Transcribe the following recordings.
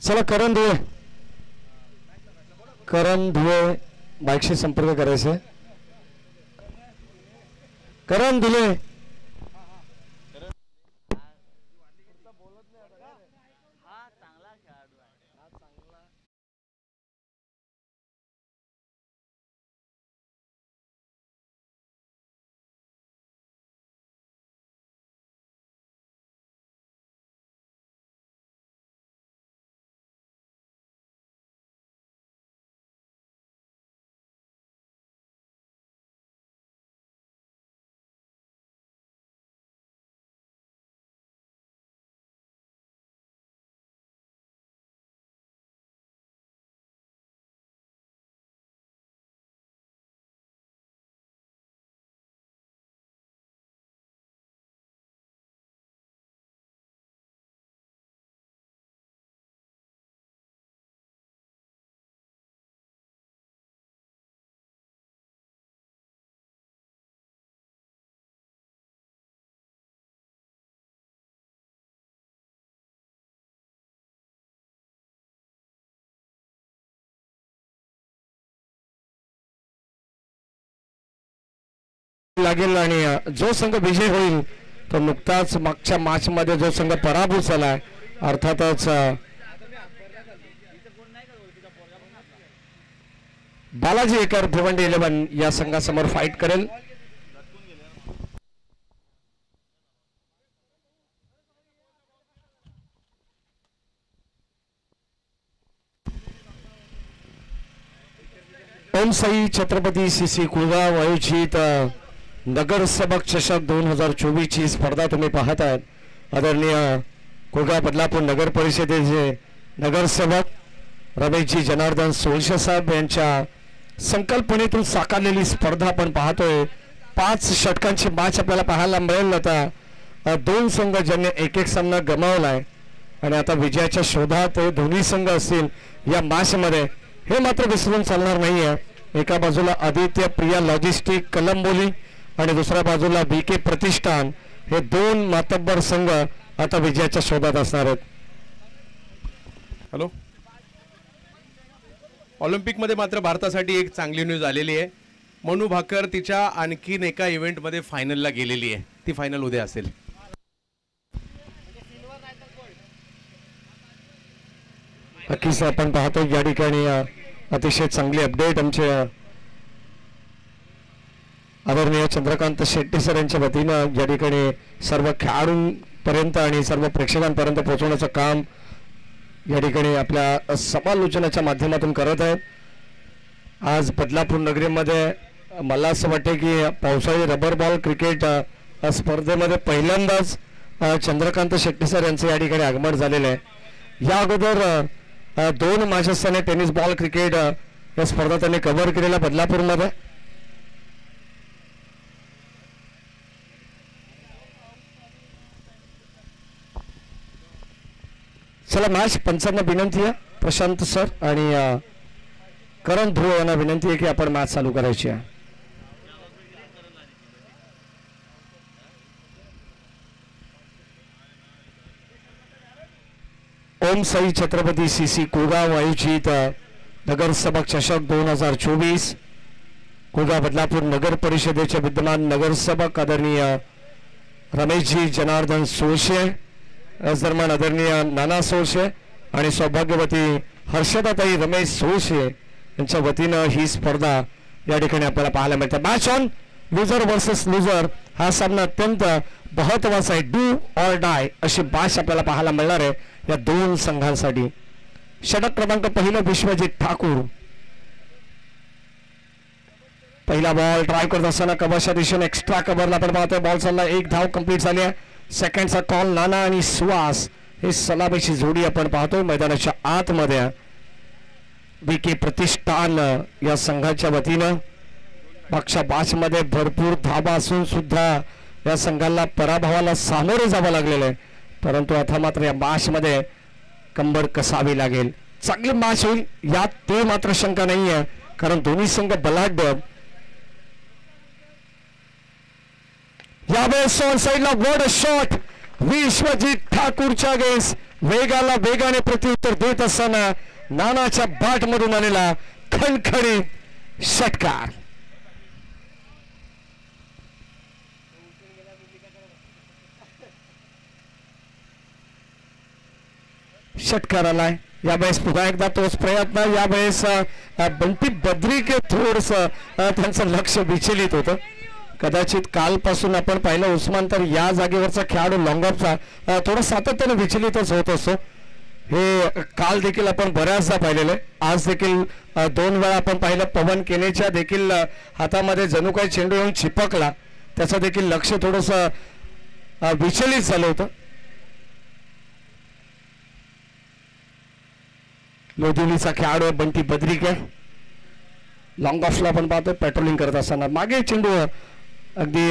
चला करण धुळे बाईकशी संपर्क करायचे. करण धुळे लागेल आणि जो संघ विजय होईल तो नुकताच मागच्या मॅच मध्ये जो संघ पराभूत झालाय अर्थातच बालाजी एकर भिवंडी 11 या संघासमोर फाईट करेल. ओम साई छत्रपती सीसी कुळगाव आयोजित नगरसेवक चषक 2024 ची स्पर्धा तुम्ही पाहत आहात. आदरणीय कुळगाव बदलापूर नगर परिषदेचे नगरसेवक रमेशजी जनार्दन सोळशे साहेब यांच्या संकल्पनेतून साकारलेली स्पर्धा आपण पाहतोय. 5 षटकांची मॅच आपल्याला पाहायला मिळेल. आता 2 संघ ज्यांनी एक सामना गमावलाय आणि आता विजयाच्या शोधात दोन्ही संघ असतील या मॅच मध्ये, हे मात्र विसरून चालणार नाहीये. एका बाजूला आदित्य प्रिया लॉजिस्टिक कलंबोली आणि दुसऱ्या बाजूला बीके प्रतिष्ठान, हे 2 मातब्बर संघ आता विजयाच्या शोधात असणार आहेत. हॅलो, ऑलिम्पिक मध्ये मात्र भारतासाठी एक चांगली न्यूज आलेली आहे. मनू भाकर तिच्या आणखीन एका इव्हेंट मध्ये फायनलला गेलेली आहे. ती फायनल उद्या असेल. नक्कीच आपण पाहतो या ठिकाणी अतिशय चांगली अपडेट आमचे आदरणीय चंद्रकांत शेट्टी सर यांच्या वतीनं या ठिकाणी सर्व खेळाडूंपर्यंत आणि सर्व प्रेक्षकांपर्यंत पोहोचवण्याचं काम या ठिकाणी आपल्या समालोचनाच्या माध्यमातून करत आहेत. आज बदलापूर नगरीमध्ये मला असं वाटतं की पावसाळी रबर बॉल क्रिकेट स्पर्धेमध्ये पहिल्यांदाच चंद्रकांत शेट्टी सर यांचं या ठिकाणी आगमन झालेलं आहे. या अगोदर 2 मॅच असताना टेनिस बॉल क्रिकेट या स्पर्धा त्यांनी कव्हर केलेल्या बदलापूरमध्ये. चला मॅच पंचांना विनंती आहे, प्रशांत सर आणि करण ध्रुव यांना विनंती आहे की आपण मॅच चालू करायची आहे. ओम साई छत्रपती सीसी कुळगाव आयोजित नगरसेवक चषक 2024 कुळगाव बदलापूर नगर परिषदेचे विद्यमान नगरसेवक आदरणीय रमेशजी जनार्दन सोळशे, याच दरम्यान आदरणीय नाना सोळशे आणि सौभाग्यवती हर्षदाताई रमेश सोळशे यांच्या वतीनं ही स्पर्धा या ठिकाणी आपल्याला पाहायला मिळते. मॅच ऑन लुझर वर्सेस लुझर हा सामना अत्यंत महत्वाचा आहे. डू ऑर डाय अशी मॅच आपल्याला पाहायला मिळणार आहे या 2 संघांसाठी. षटक क्रमांक पहिला विश्वजित ठाकूर. पहिला बॉल ट्राय करत असताना कव्हरच्या दिशेने एक्स्ट्रा कव्हरला आपण पाहतोय. बॉल चालला, 1 धाव कंप्लीट झाली आहे. सेकंडचा कॉल नाना आणि सुहास हे सलामीची जोडी आपण पाहतोय मैदानाच्या आतमध्ये. बीके प्रतिष्ठान या संघाच्या वतीनं मागच्या मॅच मध्ये भरपूर धाबा असून सुद्धा या संघाला पराभवाला सामोरे जावं लागलेलं आहे. परंतु आता मात्र या मॅच मध्ये कंबर कसावी लागेल. चांगली मॅच होईल यात ते मात्र शंका नाही आहे, कारण दोन्ही संघ बलाढ्य. यावेळेस ऑन साइडला वॉट अ शॉट विश्वजित ठाकूरच्या अगेन्स्ट वेगाला वेगाने प्रत्युत्तर देत असताना नानाच्या बाट मधून आलेला खणखणीत षटकार. षटकार आलाय यावेळेस. पुन्हा एकदा तोच प्रयत्न. यावेळेस बंटी बद्रिके थोडस त्यांचं लक्ष विचलित होतं. कदाचित कालपासून आपण पाहिलं उस्मान तर या जागेवरचा खेळाडू लॉंगऑफचा थोडा सातत्याने विचलितच होत असतो. हे काल देखील आपण बऱ्याचदा पाहिलेलं आहे. आज देखील 2 वेळा आपण पाहिलं. पवन केनेच्या देखील हातामध्ये जणू काही चेंडू येऊन चिपकला. त्याचं देखील लक्ष थोडस विचलित झालं होतं. लोधिवलीचा खेळाडू बंटी बद्रिके लॉंग ऑफला पण पाहतोय पेट्रोलिंग करत असताना. मागे चेंडू अगदी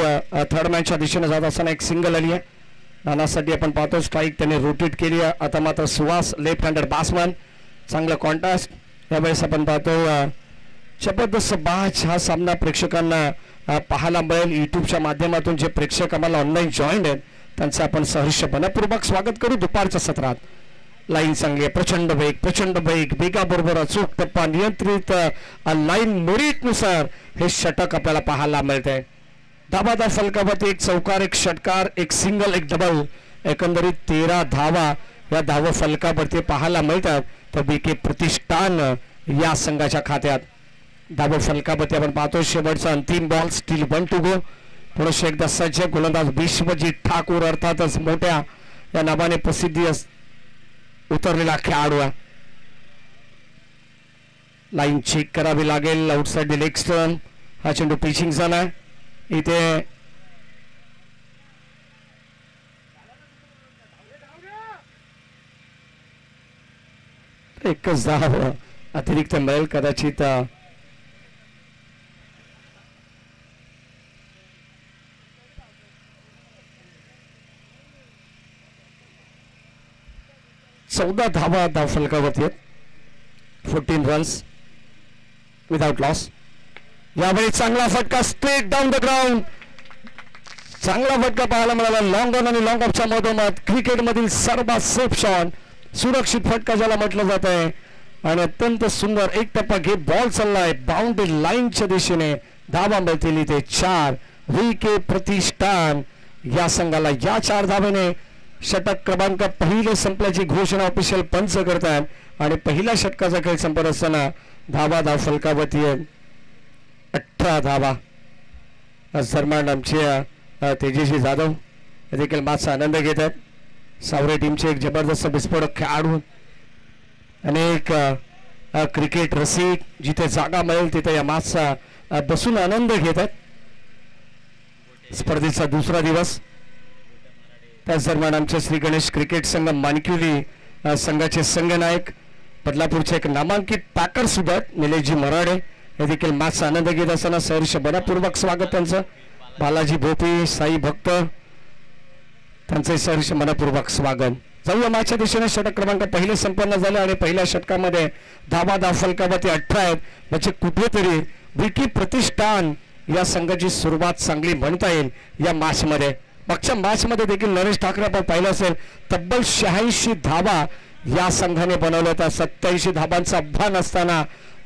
थर्ड मॅनच्या दिशेने जात असताना एक सिंगल आली आहे. नानासाठी आपण पाहतो स्ट्राईक त्याने रोटेट केली आहे. आता मात्र सुहास लेफ्ट हँडेड बॅट्समन चांगलं कॉन्टॅस्ट. यावेळेस आपण पाहतो जबरदस्त बाच हा सामना प्रेक्षकांना पाहायला मिळेल. यूट्यूबच्या माध्यमातून जे प्रेक्षक आम्हाला ऑनलाईन जॉईन आहेत त्यांचं आपण सहर्ष मनपूर्वक स्वागत करू दुपारच्या सत्रात. लाईन चांगली आहे. प्रचंड वेग वेगाबरोबर अचूक टप्पा नियंत्रित लाईन मेरिटनुसार हे षटक आपल्याला पाहायला मिळते. धाबाधा फलकावरती एक चौकार, एक षटकार, एक सिंगल, एक डबल, एकंदरीत 13 धावा या धाव फलकावरती पाहायला मिळतात. तर बीके प्रतिष्ठान या संघाच्या खात्यात धाव फलकावरती आपण पाहतो शेवटचा अंतिम बॉल. Steel 1 to go. पुरुष एकदा सज्ज गोलंदाज विश्वजीत ठाकूर अर्थातच मोठ्या या नावाने प्रसिद्धी उतरलेला खेळाडू आहे. लाईन चेक करावी लागेल. आउटसाइड द लेग स्टंप हा चेंडू पिचिंग झाला. इथे एकच धाव अतिरिक्त मिळेल कदाचित. चौदा धावा धाव फलकावरती आहेत. 14 रन्स विदाउट लॉस. यावेळी चांगला फटका स्ट्रेट डाऊन द ग्राउंड. चांगला फटका पाहायला मिळाला. लॉंग ऑन आणि लॉंग ऑफच्या मधोमध क्रिकेटमधील सर्वात सेफ शॉट, सुरक्षित फटका ज्याला म्हटलं जात आहे आणि अत्यंत सुंदर एक टप्पा घेत बॉल चाललाय बाउंड्री लाईनच्या दिशेने. धावा मिळतील इथे 4. VK प्रतिष्ठान या संघाला या 4 धावेने षटक क्रमांक पहिले संपल्याची घोषणा ऑफिशियल पंच करतात आणि पहिल्या षटकाचा खेळ संपत असताना धाव फलकावरती 18 धावा. दरम्यान आमचे तेजस्वी जाधव देखील मॅचचा आनंद घेत आहेत. सावरे टीमचे एक जबरदस्त विस्फोटक खेळाडू, अनेक क्रिकेट रसिक जिथे जागा मिळेल तिथे या मॅचचा बसून आनंद घेत आहेत. स्पर्धेचा दुसरा दिवस. त्याच दरम्यान आमचे श्री गणेश क्रिकेट संघ मानकिवली संघाचे संघनायक बदलापूरचे एक नामांकित पॅकर सुद्धा निलेशजी मराडे हे देखील मॅचचा आनंद घेत असताना सहर्ष मनपूर्वक स्वागत त्यांचं. बालाजी भोपी, साई भक्त त्यांचे सहर्ष मनपूर्वक स्वागत. जाऊया मॅचच्या दिशेने. षटक क्रमांक पहिले संपन्न झाले आणि पहिल्या षटकामध्ये धाव फलकावरती 18 आहेत. म्हणजे कुठेतरी विकी प्रतिष्ठान या संघाची सुरुवात चांगली म्हणता येईल या मॅचमध्ये. मागच्या मॅचमध्ये देखील नरेश ठाकरे आपण पाहिलं असेल तब्बल 86 धावा या संघाने बनवल्या होत्या. 87 धावांचं आव्हान असताना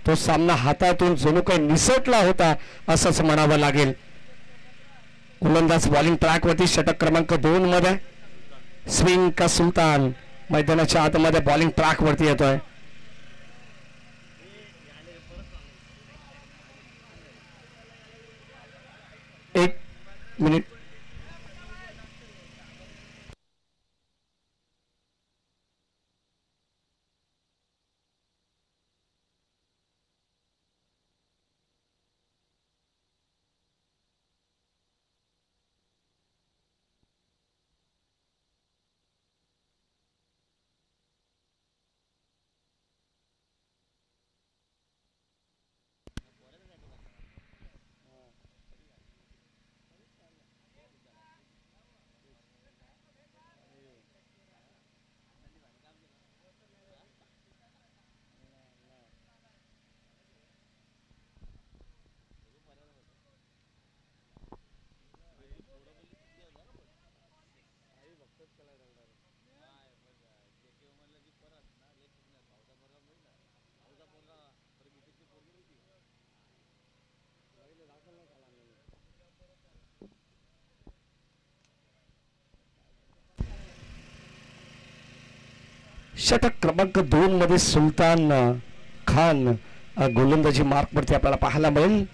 तो सामना हातातून जणू काही निसटला होता असंच म्हणावं लागेल. गोलंदाज बॉलिंग ट्रॅकवरती षटक क्रमांक 2 मध्ये स्विंग का सुलतान मैदानाच्या आतमध्ये बॉलिंग ट्रॅकवरती येतोय. एक मिनिट. षटक क्रमांक 2 मध्ये सुलतान खान गोलंदाजी मार्क वरती आपल्याला पाहायला मिळेल.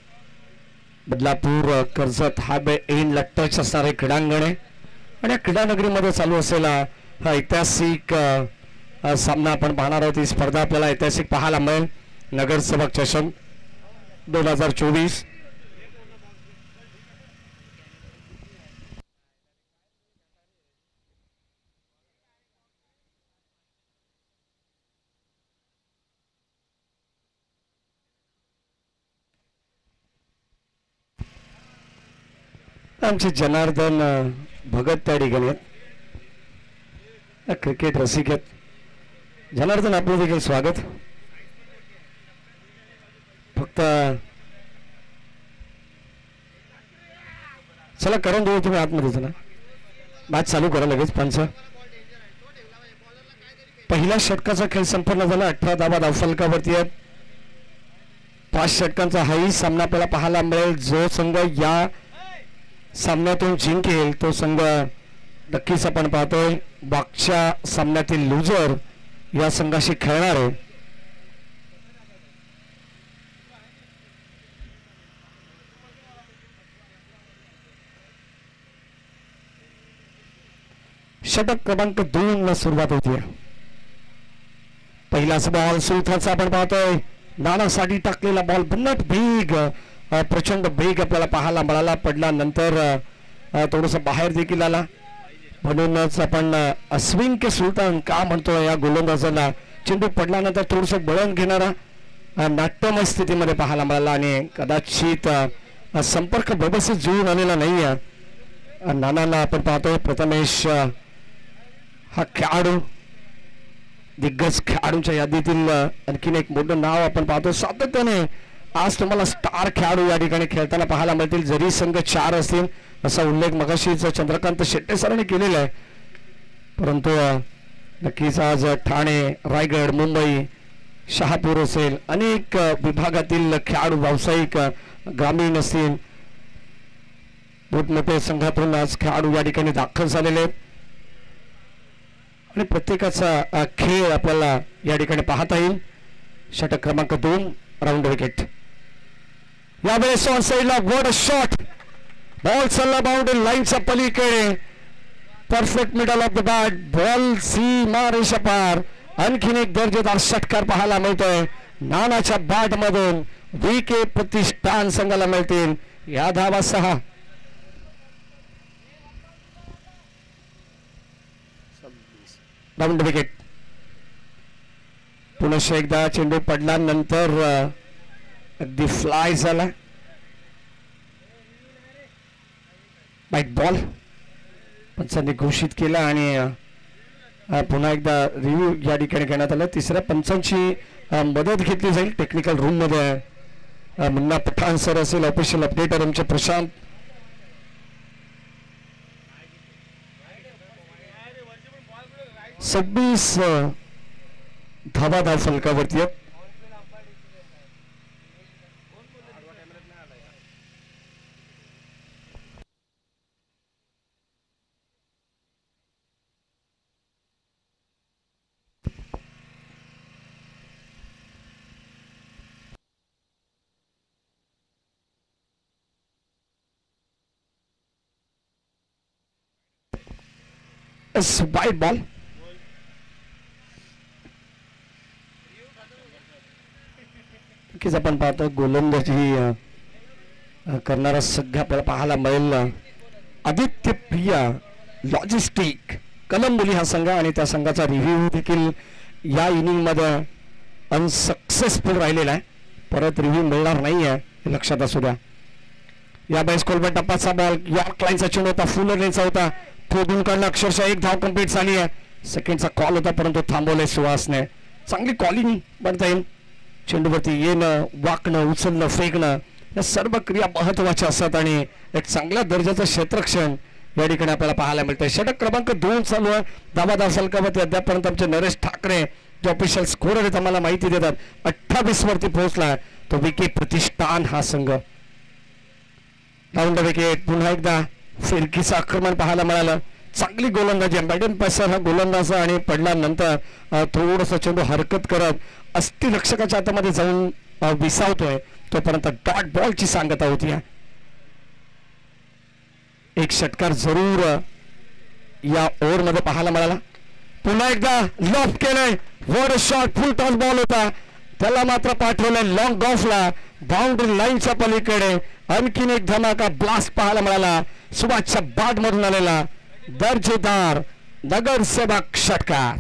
बदलापूर कर्जत हा एंड टच असणारे क्रीडांगण आहे आणि या क्रीडानगरीमध्ये चालू असलेला हा ऐतिहासिक सामना आपण पाहणार आहोत. ही स्पर्धा आपल्याला ऐतिहासिक पाहायला मिळेल. नगरसेवक चषक 2024. आमचे जनार्दन भगत त्या ठिकाणी आहेत. क्रिकेट रसिक आहेत. जनार्दन आपलं देखील स्वागत. फक्त चला करून देऊ. तुम्ही आतमध्ये चला. मॅच चालू करा लगेच. पंच पहिल्या षटकाचा खेळ संपन्न झाला. 18 धावा धावफलकावरती आहेत. 5 षटकांचा हाही सामना आपल्याला पाहायला मिळेल. जो संघ या सामन्यातून जिंकेल तो संघ नक्कीच आपण पाहतोय मागच्या सामन्यातील लुजर या संघाशी खेळणार आहे. षटक क्रमांक 2 ला सुरुवात होती. पहिलाच बॉल सुलतानचा आपण पाहतोय. नानासाठी टाकलेला बॉल बुन्नट बेग प्रचंड बेग आपल्याला पाहायला मिळाला. पडला नंतर थोडस बाहेर देखील आला. म्हणूनच आपण स्विंग के सुलतान का म्हणतोय या गोलंदाजाला. चेंडू पडल्यानंतर थोडस बळण घेणारा नाट्यमय स्थितीमध्ये पाहायला मिळाला आणि कदाचित संपर्क व्यवस्थित जुळून आलेला नाहीये. नानाला आपण पाहतोय. प्रथमेश हा खेळाडू दिग्गज खेळाडूंच्या यादीतील आणखीन एक मोठं नाव आपण पाहतो. सातत्याने आज तुम्हाला स्टार खेळाडू या ठिकाणी खेळताना पाहायला मिळतील. जरी संघ 4 असतील असा उल्लेख मगाशीच चंद्रकांत शेट्टे सरांनी केलेला आहे. परंतु नक्कीच आज ठाणे, रायगड, मुंबई, शहापूर असेल अनेक विभागातील खेळाडू व्यावसायिक ग्रामीण असतील मोठमोठ्या संघातून आज खेळाडू या ठिकाणी दाखल झालेले आहेत आणि प्रत्येकाचा खेळ आपल्याला या ठिकाणी पाहता येईल. षटक क्रमांक 2 राऊंड विकेट. यावेळेस ऑन साइडला वॉट अ शॉट. बॉल चालला बाउंड्री लाईनच्या पलीकडे. Perfect middle of the bat. Ball सीमा रेषा पार. आणखीन एक दर्जेदार षटकार पाहायला मिळतोय. नानाच्या बॅट मधून VK प्रतिष्ठान संघाला मिळतील. या धावा 6. Round wicket. पुन्हा एकदा चेंडू पडल्यानंतर अगदी फ्लाय झाला. बाईट बॉल पंचांनी घोषित केला आणि पुन्हा एकदा रिव्ह्यू या ठिकाणी घेण्यात आला. तिसऱ्या पंचांची मदत घेतली जाईल टेक्निकल रूम मध्ये. मुन्ना पठाण सर असेल ऑफिशियल अपडेटर आमचे प्रशांत. सव्वीस धावा धाव फलकावरती आहेत. वाईट बॉल. नक्कीच आपण पाहतो गोलंदाजी करणारा संघ आपल्याला पाहायला मिळेल. आदित्य प्रिया लॉजिस्टिक कलंबोली हा संघ आणि त्या संघाचा रिव्ह्यू देखील या इनिंग मध्ये अनसक्सेसफुल राहिलेला आहे. परत रिव्ह्यू मिळणार नाही आहे हे लक्षात असू द्या. या बेसकोलवर टप्पाचा बॉल यॉर्क लाईनचा चेंडू होता. फुलर लाईनचा होता. खोदून काढला. अक्षरशः 1 धाव कंप्लीट झाली आहे. सेकंडचा कॉल होता परंतु थांबवले सुहासने. चांगली कॉलिंग म्हणता येईल. चेंडूवरती येणं, वाकणं, उचलणं, फेकणं या सर्व क्रिया महत्वाच्या असतात आणि एक चांगल्या दर्जाचं क्षेत्ररक्षण या ठिकाणी आपल्याला पाहायला मिळतंय. षटक क्रमांक 2 चालू आहे. धावा धाव फलकावरती अद्यापर्यंत आमचे नरेश ठाकरे जे ऑफिशियल स्कोर आहेत आम्हाला माहिती देतात 28 वरती पोहोचला. तो VK प्रतिष्ठान हा संघ. Round wicket. पुन्हा एकदा फिरकीचं आक्रमण पाहायला मिळालं. चांगली गोलंदाजी. बॅटिंग पेसर हा गोलंदाज आणि पडल्यानंतर थोडंसं चेंडू हरकत करत अस्थिरक्षकाच्या हातामध्ये जाऊन विसावतोय, तोपर्यंत डॉट बॉलची सांगता होती. एक षटकार जरूर या ओव्हरमध्ये पाहायला मिळाला. पुन्हा एकदा लॉफ्ट केलंय, वर शॉट, फुल टॉस बॉल होता, त्याला मात्र पाठवलंय लॉंग ऑफला, बाउंड्री लाईनच्या पलीकडे. आणखीन एक धमाका ब्लास्ट पाहायला मिळाला, सुभाषच्या बाट मधून आलेला दर्जेदार नगरसेवक षटकार.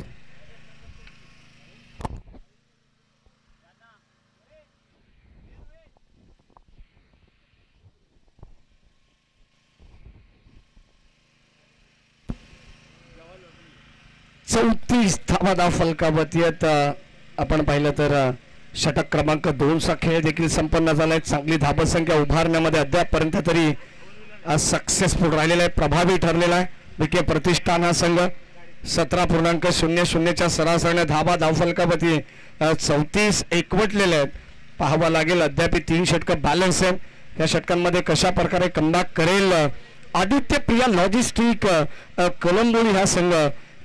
चौतीस धावा फलकावती आहेत. आपण पाहिलं तर षटक क्रमांक 2 चा खेळ देखील संपन्न झालाय. चांगली धावसंख्या उभारण्यामध्ये अद्यापपर्यंत तरी सक्सेसफुल राहिलेला आहे, प्रभावी ठरलेला आहे. विके प्रतिष्ठान हा संघ 17.00च्या सरासरीने धावा फलकावती 34 एकवटलेले आहेत. पाहावं लागेल, अद्याप 3 षटकं बॅलन्स आहेत. या षटकांमध्ये कशा प्रकारे कमबॅक करेल आदित्य प्रिया लॉजिस्टिक कलंबोली हा संघ,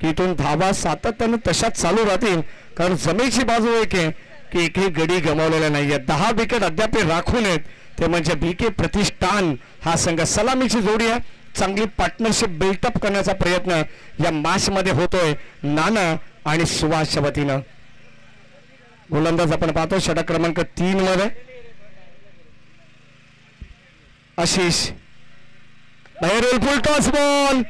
की इथून धावा सातत्याने तशाच चालू राहतील. कारण जमेची बाजू एक आहे की एकही गडी गमावलेला नाहीये. 10 विकेट अद्याप राखून आहेत, ते म्हणजे बीके प्रतिष्ठान हा संघ. सलामीची जोडी आहे, चांगली पार्टनरशिप बिल्टअप करण्याचा प्रयत्न या मॅच मध्ये होतोय नाना आणि सुभाषच्या वतीनं. गोलंदाज आपण पाहतो षटक क्रमांक 3 मध्ये आशिष. बाहेरील फुल टॉस बॉल,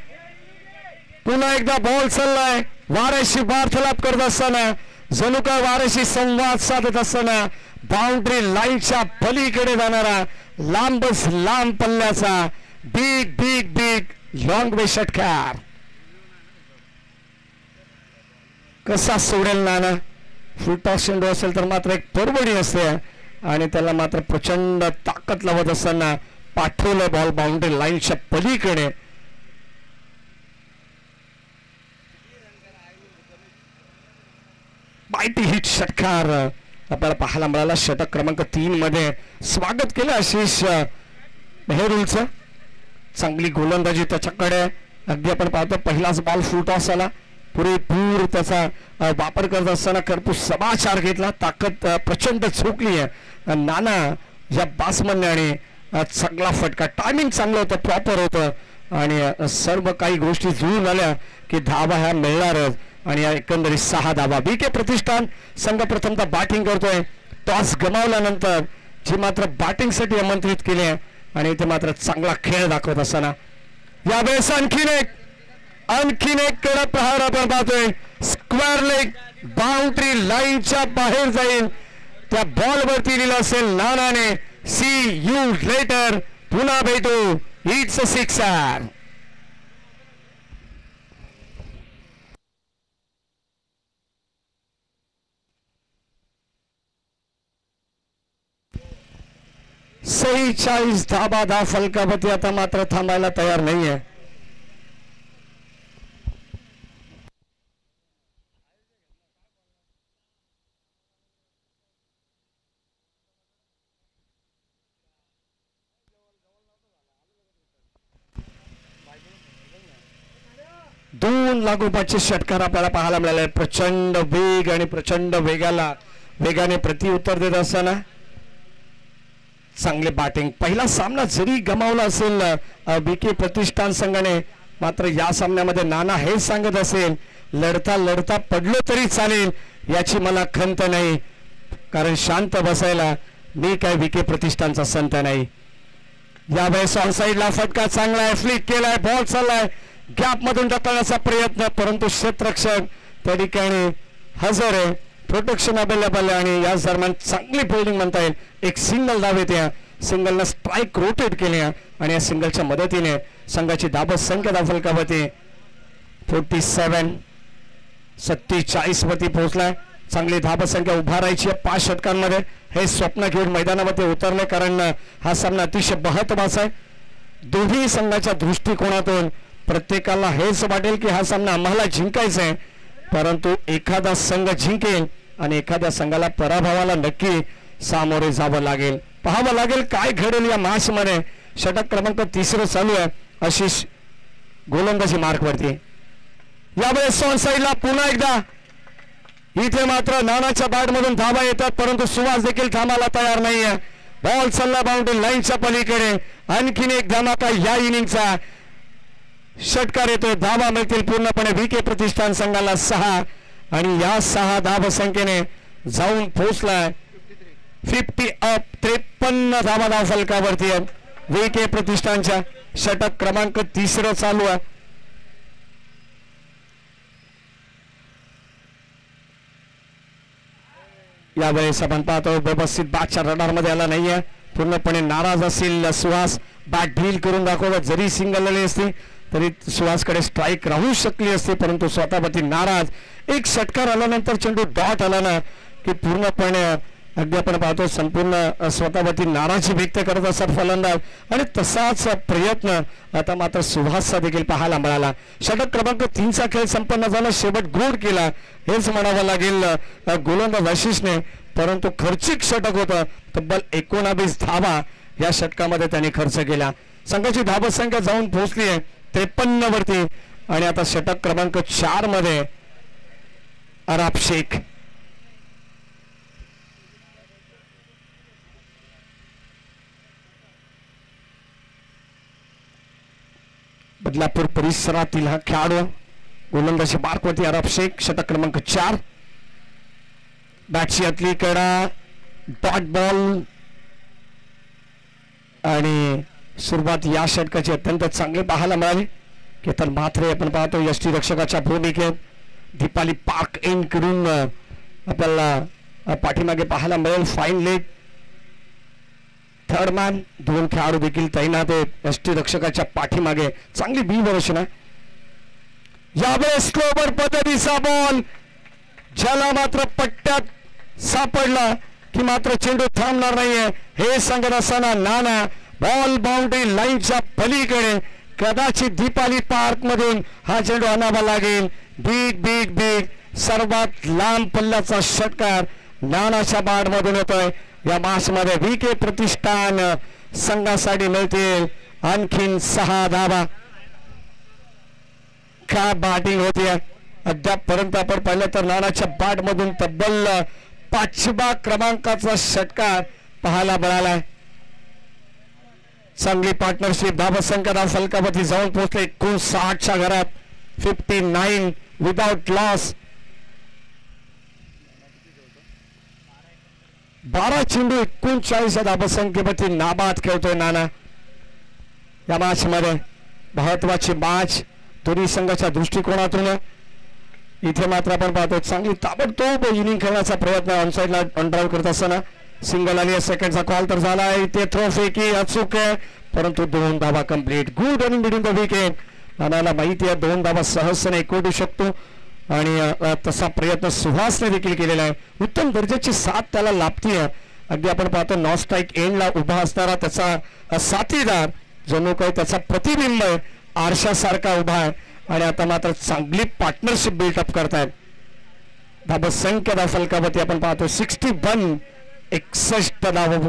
पुन्हा एकदा बॉल चाललाय. वाऱ्याशी वार्तालाप करत असताना, जणू काय वाऱ्याशी संवाद साधत असताना बाउंड्री लाईनच्या पलीकडे जाणारा लांबच लांब पल्ल्याचा बिग बिग बिग लॉंग वे षटकार. कसा सोडेल नाना. फुलटॉस चेंडू असेल तर मात्र एक परवडी असते आणि त्याला मात्र प्रचंड ताकद लावत असताना पाठवलं बॉल बाउंड्री लाईनच्या पलीकडे. माहिती हिट षटकार आपल्याला पाहायला मिळाला. षटक क्रमांक 3 मध्ये स्वागत केलं आशिष मेहरुलचं. चांगली गोलंदाजी त्याच्याकडे. अगदी आपण पाहतो पहिलाच बॉल फुल टॉस आला, पुरेपूर त्याचा वापर करत असताना कर्पूस समाचार घेतला. ताकद प्रचंड झोकली आहे नाना या बासमनने आणि चांगला फटका. टायमिंग चांगलं होतं, प्रॉपर होतं आणि सर्व काही गोष्टी जुळून आल्या की धावा ह्या मिळणारच. आणि या एकंदरीत 6 धावा. बीके प्रतिष्ठान संघ प्रथमतः बॅटिंग करतोय. टॉस गमावल्यानंतर जी मात्र बॅटिंगसाठी आमंत्रित केले आणि ते मात्र चांगला खेळ दाखवत असताना यावेळेस आणखीन एक कडक प्रहार आपण पाहतोय. स्क्वेअर लेग बाउंड्री लाईनच्या बाहेर जाईल, त्या बॉल वरती लिहिलं असेल नानाने सी यू लेटर, पुन्हा भेटू, इट्स अ सिक्सर. सही 40 धावा फलकावती आता मात्र थांबायला तयार नाहीये. दोन लागोपाठचे षटकार आपल्याला पाहायला मिळाले. प्रचंड वेग आणि प्रचंड वेगाने प्रत्युत्तर देत असताना चांगले बॅटिंग. पहिला सामना जरी गमावला असेल बीके प्रतिष्ठान संघाने, मात्र या सामन्यामध्ये नाना हे सांगत असेल लढता लढता पडलो तरी चालेल, याची मला खंत नाही, कारण शांत बसायला मी काय बीके प्रतिष्ठानचा संत नाही. यावेळेस ऑन साइडला फटका चांगला आहे, फ्लिक केलाय, बॉल चाललाय, गॅप मधून ढकलण्याचा प्रयत्न, परंतु क्षेत्ररक्षक त्या ठिकाणी हजर आहे. प्रोटेक्शन अवेलेबल आहे आणि याच दरम्यान चांगली फिल्डिंग म्हणता येईल. एक सिंगल धाव येते, सिंगलनं स्ट्राईक रोटेट केले आणि या सिंगलच्या मदतीने संघाची धाव संख्या फलकावती 47 वरती पोहोचलाय. चांगली धाव संख्या उभारायची 5 षटकांमध्ये. हे स्वप्न घेऊन मैदानामध्ये उतरले, कारण हा सामना अतिशय महत्त्वाचा आहे. दोन्ही संघाच्या दृष्टिकोनातून प्रत्येकाला हेच वाटेल की हा सामना आम्हाला जिंकायचा आहे, परंतु एखादा संघ जिंकेल आणि एखाद्या संघाला पराभवाला नक्की सामोरे जावं लागेल. पाहावं लागेल काय घडेल या मॅच मध्ये. षटक क्रमांक 3 चालू आहे. आशिष गोलंदाजी मार्क वरती. यावेळेस ऑन साईडला पुन्हा एकदा इथे मात्र नानाच्या बॅटमधून धावा येतात, परंतु सुहास देखील थांबायला तयार नाहीये. बॉल चालला बाउंड्री लाईनच्या पलीकडे. आणखीन एक धमाका या इनिंगचा. षटकार येतोय, धावा मिळतील पूर्णपणे VK प्रतिष्ठान संघाला 6 आणि या 6 धाव संख्येने जाऊन पोहोचलाय 50 अप. 53 धावा धाव फलकावरती VK प्रतिष्ठानच्या. षटक क्रमांक 3 चालू आहे. यावेळेस आपण पाहतो व्यवस्थित बॅटच्या रडारमध्ये आला नाहीये. पूर्णपणे नाराज असेल सुहास. बॅट ढील करून दाखवत, जरी सिंगल आली असती तरी सुहासकडे स्ट्राईक राहू शकली असती, परंतु स्वतःवरती नाराज. एक षटकार आल्यानंतर चेंडू डॉट आला ना की पूर्णपणे अगदी आपण पाहतो संपूर्ण स्वतःवरती नाराजी व्यक्त करत असतात फलंदाज. आणि तसाच प्रयत्न आता मात्र सुहासचा देखील पाहायला मिळाला. षटक क्रमांक 3चा खेळ संपन्न झाला. शेवट गोड केला हेच म्हणावं लागेल गोलंदाज आशिषने, परंतु खर्चिक षटक होतं. तब्बल 19 धावा या षटकामध्ये त्याने खर्च केला. संघाची धावसंख्या जाऊन पोहोचली आहे 53 वरती. आणि आता षटक क्रमांक 4 मध्ये अराब शेख. बदलापूर परिसरातील हा खेळाडू गोलंदाजी मार्कवरती अराब शेख. षटक क्रमांक 4. बॅटची आतली कडा, डॉट बॉल आणि सुरुवात या षटकाची अत्यंत चांगली पाहायला मिळाली. केतन म्हात्रे आपण पाहतो यष्टीरक्षकाच्या भूमिकेत दीपाली पार्क एंड करून आपल्याला पाठीमागे पाहायला मिळेल. फाईन लेग, थर्ड मॅन, 2 खेळाडू देखील तैनात आहेत यष्टीरक्षकाच्या पाठीमागे. चांगली बी रचना. यावेळेस स्लोवर पद्धतीचा बॉल, ज्याला मात्र पट्ट्यात सापडला की मात्र चेंडू थांबणार नाहीये हे सांगत असताना नाना बॉल बाउंड्री लाईनच्या पलीकडे. कदाचित दीपाली पार्क मधून हा चेंडू आणावा लागेल. बिग बिग बिग सर्वात लांब पल्ल्याचा षटकार नानाच्या बॅट मधून होतोय. या मॅच मध्ये VK प्रतिष्ठान संघासाठी मिळतील आणखीन 6 धावा. काय बॅटिंग होतीये अद्यापपर्यंत आपण पाहिलं तर नानाच्या बॅट मधून तब्बल 5व्या क्रमांकाचा षटकार पाहायला मिळालाय. चांगली पार्टनरशिप. धावसंख्या धाव फलकावरती जाऊन पोहोचले 59च्या घरात. 59 विदाउट लॉस. 12 चेंडू 39 धावसंख्येवरती नाबाद खेळतोय नाना. या मॅच मध्ये महत्वाची मॅच दोन्ही संघाच्या दृष्टिकोनातून. इथे मात्र आपण पाहतो चांगली ताबडतोब इनिंग खेळण्याचा प्रयत्न ऑनसाइडला ड्राईव्ह करत असताना सिंगल आली. सेकंडचा कॉल तर झाला. इथे थ्रो फेकी अचूक आहे, परंतु 2 धावा complete. Good running between the wicket. नानाला माहिती आहे 2 धावा सहजपणे एकवटू शकतो आणि तसा प्रयत्न सुहासने देखील केलेला आहे. उत्तम दर्जाची साथ त्याला लाभतीये. अगदी आपण पाहतो नॉन स्ट्राईक एंडला उभा असणारा त्याचा साथीदार जणू काही त्याचा प्रतिबिंब आहे, आरशासारखा उभा आहे. आणि आता मात्र चांगली पार्टनरशिप बिल्डअप करतायत. धावसंख्या धाव फलकावरती आपण पाहतो 61. 61 धावा.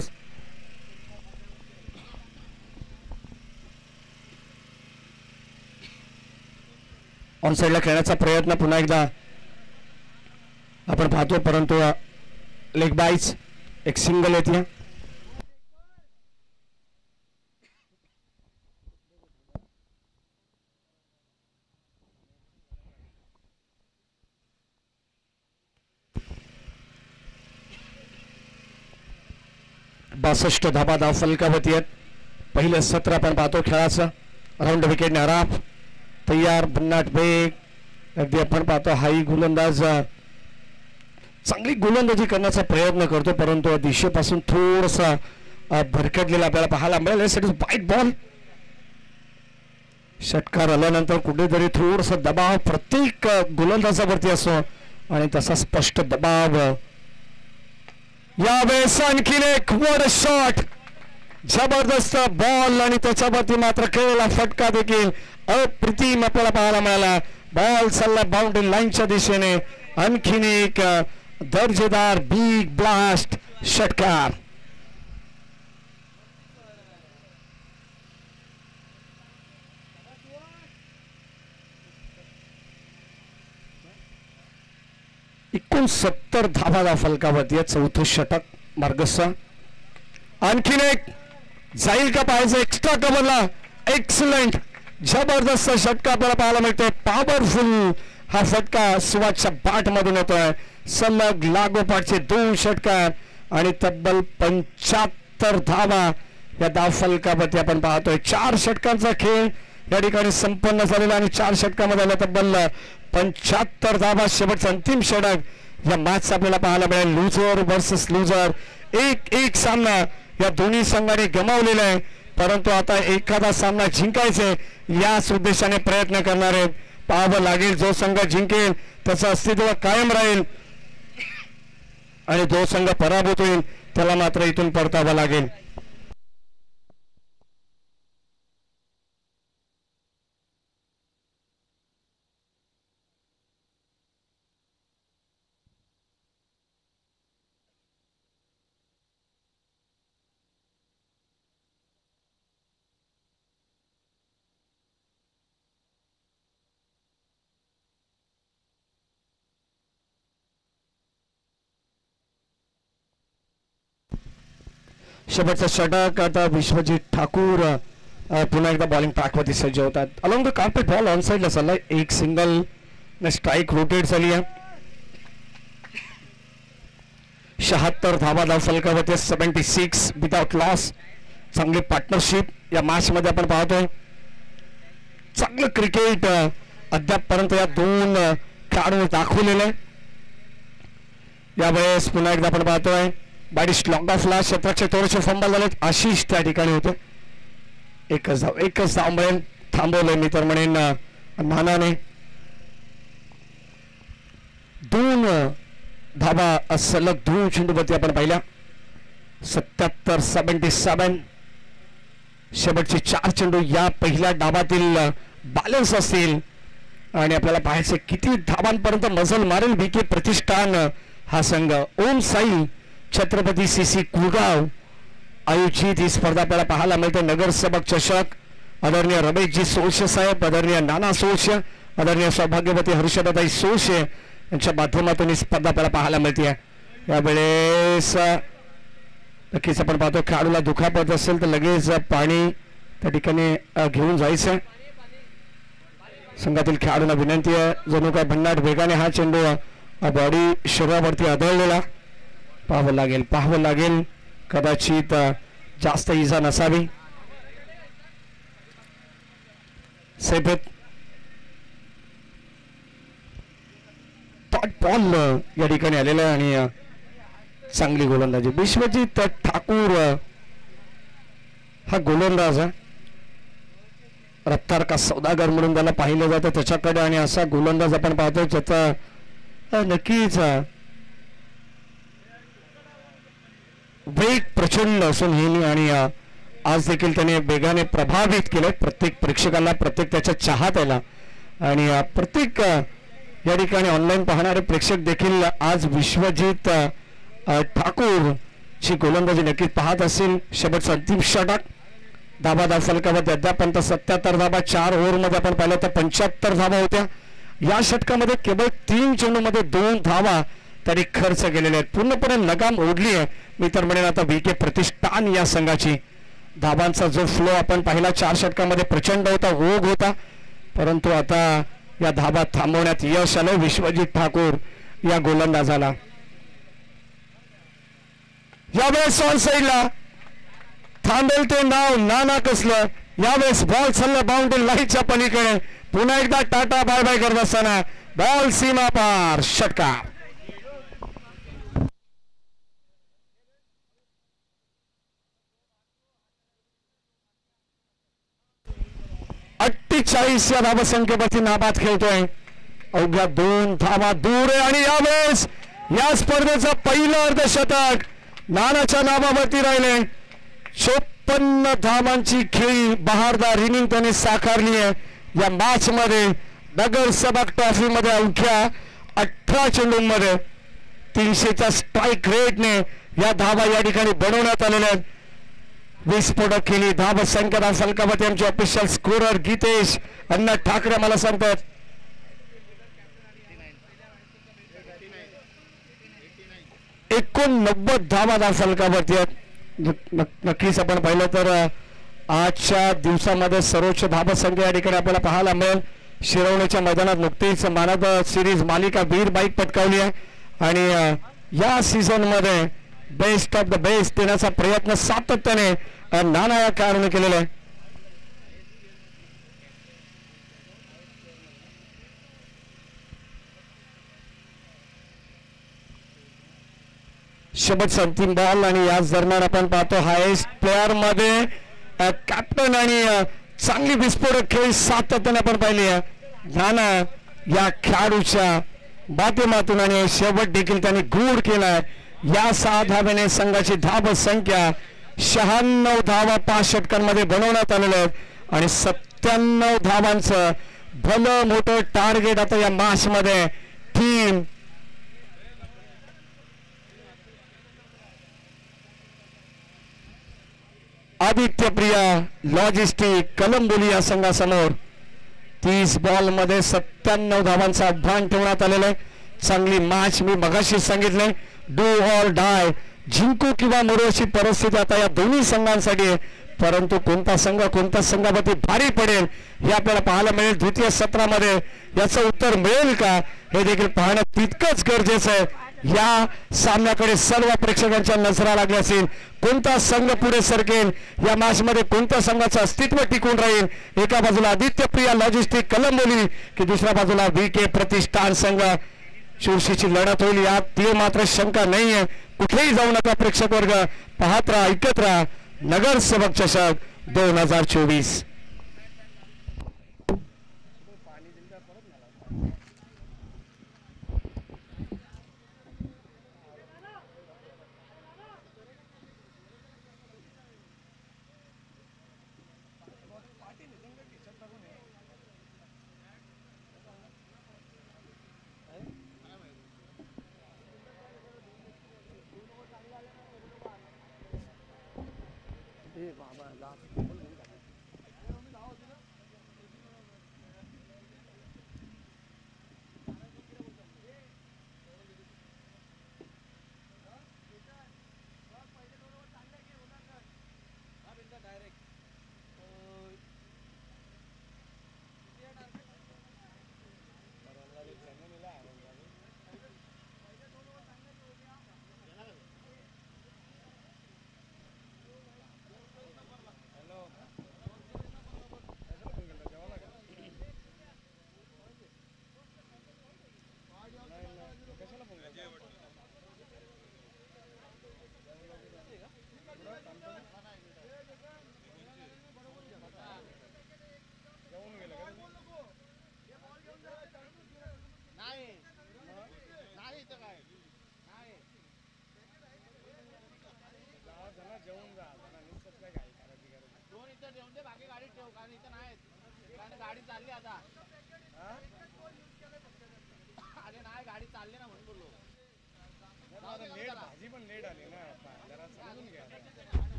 ऑन साइडला खेळण्याचा प्रयत्न पुन्हा एकदा आपण पाहतो, परंतु लेग बाईज. एक सिंगल येते. बासष्ट धाबा धाव फलकावरती आहेत. पहिलं सत्र आपण पाहतो खेळाचं. राऊंड विकेटने अराब तयार. भन्नाट बेग. अगदी आपण पाहतो हाई गोलंदाज चांगली गोलंदाजी करण्याचा प्रयत्न करतो, परंतु दिशेपासून थोडासा भरकटलेला आपल्याला पाहायला मिळेल. वाईट बॉल. षटकार आल्यानंतर कुठेतरी थोडासा दबाव प्रत्येक गोलंदाजावरती असतो आणि तसा स्पष्ट दबाव. यावेळेस आणखीन एक वड शॉट. जबरदस्त बॉल आणि त्याच्यावरती मात्र खेळलेला फटका देखील अप्रतिम आपल्याला पाहायला मिळाला. बॉल चालला बाउंड्री लाईनच्या दिशेने. आणखीन एक दर्जेदार बिग ब्लास्ट षटकार. 69 धावा फलकावरती आहे. चौथं षटक मार्गस्थ. आणखीन एक जाईल का पाहायचं एक्स्ट्रा कव्हरला. एक्सलंट जबरदस्त षटका आपल्याला पाहायला मिळतोय. पॉवरफुल हा फटका सुवासच्या बाट मधून येतोय. सलग लागोपाठचे 2 षटकार आणि तब्बल 75 धावा या धाव फलकावरती आपण पाहतोय. 4 षटकांचा खेळ या ठिकाणी संपन्न झालेला आणि 4 षटकामध्ये आला तब्बल 75 धावा. शेवटचा अंतिम षटक या मॅच आपल्याला पाहायला मिळेल. लुझर वर्सेस लुझर. 1-1 सामना या दोन्ही संघाने गमावलेला आहे, परंतु आता एखादा सामना जिंकायचे याच उद्देशाने प्रयत्न करणार आहेत. पाहावं लागेल जो संघ जिंकेल त्याचं अस्तित्व कायम राहील आणि जो संघ पराभूत होईल त्याला मात्र इथून परतावं लागेल. शेवटचा षटक आता विश्वजित ठाकूर पुन्हा एकदा बॉलिंग ट्रॅकवरती सज्ज होतात. Along the carpet ball on साईडला चाललाय. एक सिंगल स्ट्राईक रोटेट झाली आहे. 76 धावा धाव फलकावरती 76 विदाउट लॉस. चांगली पार्टनरशिप या मॅच मध्ये आपण पाहतोय. चांगलं क्रिकेट अद्यापपर्यंत या 2 खेळाडूंनी दाखवलेलं आहे. यावेळेस पुन्हा एकदा आपण पाहतोय बॅडी स्लॉग ऑफला क्षेत्राचे थोडेसे फंबल झालेत. आशिष त्या ठिकाणी होते. एकच धाव मिळेल. थांबवलंय मी तर म्हणेन नानाने. 2 धावा सलग 2 चेंडूवरती आपण पाहिल्या. 77 शेवटचे 4 चेंडू या पहिल्या डावातील बॅलन्स असतील आणि आपल्याला पाहायचे किती धावांपर्यंत मजल मारेल बीके प्रतिष्ठान हा संघ. ओम साई छत्रपती सीसी कुळगाव आयोजित ही स्पर्धा आपल्याला पाहायला मिळते. नगरसेवक चषक. आदरणीय रमेशजी सोळशे साहेब, आदरणीय नाना सोळशे, आदरणीय सौभाग्यवती हर्षदाताई सोळशे यांच्या माध्यमातून ही स्पर्धा आपल्याला पाहायला मिळते. यावेळेस नक्कीच आपण पाहतो खेळाडूला दुखापत असेल तर लगेच पाणी त्या ठिकाणी घेऊन जायचं. संघातील खेळाडूंना विनंती आहे जणू काय भन्नाट वेगाने हा चेंडू बॉडी शरीरावरती आदळलेला. पाहावं लागेल कदाचित जास्त इजा नसावी. सैफत बॉल या ठिकाणी आलेला आहे आणि चांगली गोलंदाजी. विश्वजित ठाकूर हा गोलंदाज रफ्तार का सौदागर म्हणून त्याला पाहिलं जातं त्याच्याकडे आणि असा गोलंदाज आपण पाहतो ज्याचा नक्कीच वेग प्रचंड असून हे आणि आज देखील त्याने वेगाने प्रभावित केलं प्रत्येक प्रेक्षकाला, प्रत्येक त्याच्या चाहत्याला आणि प्रत्येक या ठिकाणी ऑनलाईन पाहणारे प्रेक्षक देखील आज विश्वजित ठाकूर ची गोलंदाजी नक्कीच पाहत असेल. शेवटचा अंतिम षटक धावा फलकावरती अद्यापर्यंत 77 धावा 4 ओव्हरमध्ये आपण पाहिलं तर 75 धावा होत्या. या षटकामध्ये केवळ 3 चेंडूमध्ये 2 धावा तरी खर्च केलेले आहेत. पूर्णपणे लगाम ओढली आहे मी तर म्हणेन आता बीके प्रतिष्ठान या संघाची. धावांचा जो फ्लो आपण पाहिला 4 षटकामध्ये प्रचंड होता, ओघ होता, परंतु आता या धावा थांबवण्यात यश आलं विश्वजित ठाकूर या गोलंदाजाला. यावेळेस ऑन साईडला थांबेल ते नाव नाना कसलं. यावेळेस बॉल चालला बाउंड्री लाईनच्या पलीकडे. पुन्हा एकदा टाटा बाय बाय करत असताना बॉल सीमा पार षटकार. या धावसंख्येवरती नाबाद खेळतोय. अवघ्या 2 धावा दूर आहे आणि यावेळेस या स्पर्धेचं पहिलं अर्धशतक नानाच्या नावावरती राहिले. 54 धावांची खेळी बहारदार इनिंग त्याने साकारली आहे या मॅच मध्ये. नगरसेवक ट्रॉफी मध्ये अवघ्या 18 चेंडूंमध्ये 300च्या स्ट्राईक रेटने या धावा या ठिकाणी बनवण्यात आलेल्या आहेत. विस्फोटक केली धाव संख्या फलकावरती आमचे ऑफिशियल स्कोरर गीतेश अण्णा ठाकरे मला सांगतात 89 धावा फलकावरती आहेत. नक्कीच आपण पाहिलं तर आजच्या दिवसामध्ये सर्वोच्च धावा संख्या या ठिकाणी आपल्याला पाहायला मिळेल. शिरवण्याच्या मैदानात नुकतीच मानद सिरीज मालिका वीर बाईक पटकावली आहे आणि या सीझन मध्ये बेस्ट ऑफ द बेस्ट देण्याचा प्रयत्न सातत्याने नाना या खेळाडूने केलेला आहे. शेवटचा अंतिम बॉल आणि याच दरम्यान आपण पाहतो हायेस्ट प्लेअर मध्ये कॅप्टन आणि चांगली विस्फोटक खेळी सातत्याने आपण पाहिली आहे. नाना या खेळाडूच्या माध्यमातून आणि शेवट देखील त्यांनी गुड केलाय. या 6 धावेने संघाची धाव संख्या 96 धावा 5 षटकांमध्ये बनवण्यात आलेल्या आहेत आणि 97 धावांचं भलं मोठं टार्गेट आता या मॅच मध्ये टीम आदित्य प्रिया लॉजिस्टिक कलंबोली या संघासमोर 30 बॉल मध्ये 97 धावांचं आव्हान ठेवण्यात आलेलं आहे. चांगली मॅच मी मगाशी सांगितले डू ऑर डाय जिंकू किंवा मरू अशी परिस्थिती आता या दोन्ही संघांसाठी आहे. परंतु कोणता संघ कोणत्या संघावरती भारी पडेल हे आपल्याला पाहायला मिळेल. द्वितीय सत्रामध्ये याचं उत्तर मिळेल का हे देखील पाहणं तितकंच गरजेचं आहे. या सामन्याकडे सर्व प्रेक्षकांच्या नजरा लागल्या असतील. कोणता संघ पुढे सरकेल या मॅच मध्ये कोणत्या संघाचं अस्तित्व टिकून राहील. एका बाजूला आदित्य प्रिया लॉजिस्टिक कलंबोली की दुसऱ्या बाजूला VK प्रतिष्ठान संघ. चुरशीची लढत होईल यात ती मात्र शंका नाहीये. कुठेही जाऊ नका प्रेक्षक वर्ग, पाहत राहा ऐकत राहा नगरसेवक चषक 2024.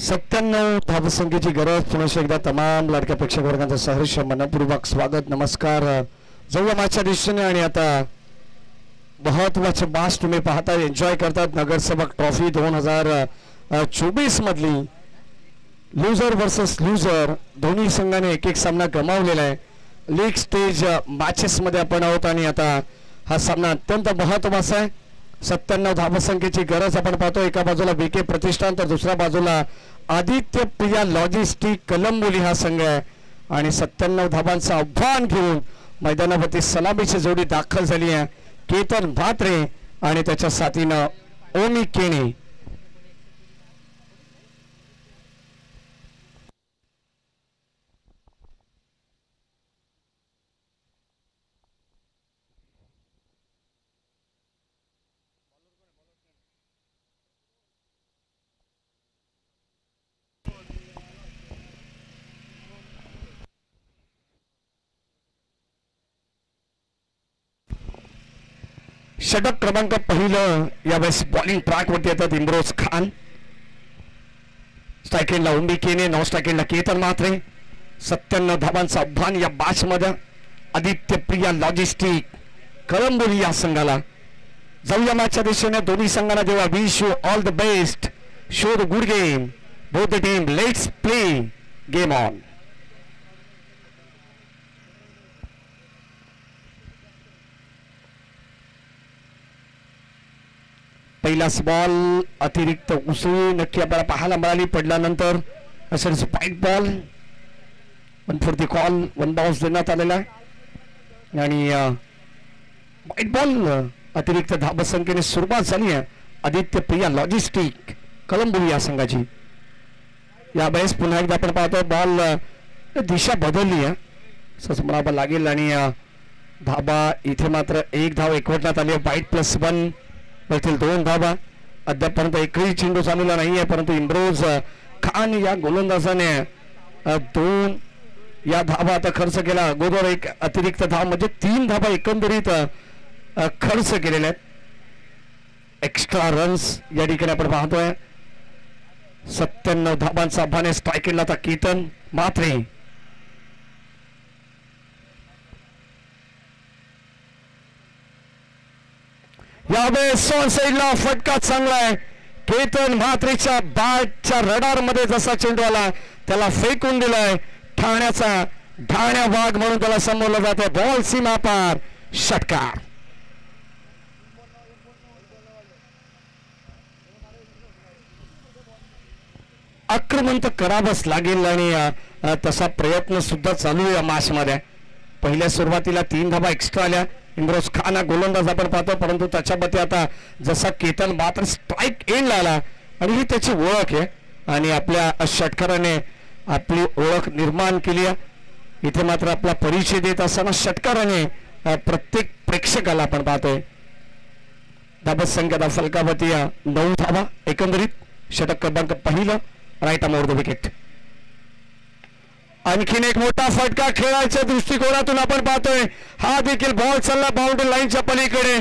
97 धावसंख्येची गरज. पुन्हा एकदा तमाम लाडक्या प्रेक्षक वर्गांचं सहर्ष मनपूर्वक स्वागत नमस्कार. जाऊया माझ्या दिशेने. आणि आता महत्वाचे मॅच तुम्ही पाहता एन्जॉय करतात. नगरसेवक ट्रॉफी 2024 मधली लुझर वर्सेस लुझर दोन्ही संघाने एक एक सामना गमावलेला आहे. लीग स्टेज मॅचेस मध्ये आपण आहोत आणि आता हा सामना अत्यंत महत्वाचा आहे. 97 धावसंख्येची गरज आपण पाहतो. एका बाजूला बीके प्रतिष्ठान तर दुसऱ्या बाजूला आदित्य प्रिया लॉजिस्टिक कलंबोली हा संघ आहे. आणि 97 धावांचं आव्हान घेऊन मैदानावरती सलामीची जोडी दाखल झाली आहे. केतन भात्रे आणि त्याच्या साथीनं ओमी केणे. षटक क्रमांक पहिलं यावेळेस बॉलिंग ट्रॅक वरती येतात इम्रोज खान. स्ट्रायकेंडला उंबी केने, नॉन स्ट्रायकेंडला केतन म्हात्रे. 97 धावांचं आव्हान या मॅच मध्ये आदित्य प्रिया लॉजिस्टिक कळंबोली या संघाला. जाऊया मॅचच्या दिशेने. दोन्ही संघांना देवा wish you all the best. Show the good game both the team. Let's play game on. पहिलाच बॉल अतिरिक्त उसळी नक्की आपल्याला पाहायला मिळाली. पडल्यानंतर असेल spike ball. 1 for the call. 1 bounce देण्यात आलेला आहे आणि व्हाईट बॉल अतिरिक्त धावसंख्येने सुरुवात झाली आहे आदित्य प्रिया लॉजिस्टिक कलंबोली या संघाची. यावेळेस पुन्हा एकदा आपण पाहतो बॉल दिशा बदलली आहे असंच म्हणावं लागेल. आणि धाबा इथे मात्र 1 धाव एकवटण्यात आली आहे. व्हाईट +1 वरतील 2 धाबा. अद्यापर्यंत एकही चेंडू चाललेला नाहीये परंतु इम्रोज खान या गोलंदाजाने 2 या धाबा आता खर्च केला. अगोदर एक अतिरिक्त धाव म्हणजे 3 धाबा एकंदरीत खर्च केलेले आहेत. एक्स्ट्रा रन्स या ठिकाणी आपण पाहतोय. 97 धाबांचा आव्हान आहे. स्ट्रायकेंडला आता केतन म्हात्रे. यावेळेस ऑन साइडला फटका चांगला आहे. केतन म्हात्रेच्या बॅटच्या रडार मध्ये जसा चेंडू आला त्याला फेकून दिलाय. ठाण्याचा ठाण्या वाघ म्हणून त्याला संबोधलं जाते. बॉल सीमा पार. षटकार. आक्रमण तर करावंच लागेल आणि तसा प्रयत्न सुद्धा चालू आहे या मॅच मध्ये. पहिल्या सुरुवातीला 3 धाबा एक्स्ट्रा आल्या. इम्रोज खान हा गोलंदाज आपण पाहतो परंतु त्याच्यामध्ये आता जसा केतन मात्र स्ट्राईक एंड आला आणि ही त्याची ओळख आहे आणि आपल्या षटकाराने आपली ओळख निर्माण केली आहे. इथे मात्र आपला परिचय देत असताना षटकाराने प्रत्येक प्रेक्षकाला आपण पाहतोय. धाबा संख्या फलकावती 9 धाबा एकंदरीत. षटक क्रमांक पहिलं right arm over the wicket. आणखीन एक मोठा फटका खेळाच्या दृष्टिकोनातून आपण पाहतोय. हा देखील बॉल चालला बाउंड्री लाईनच्या पलीकडे.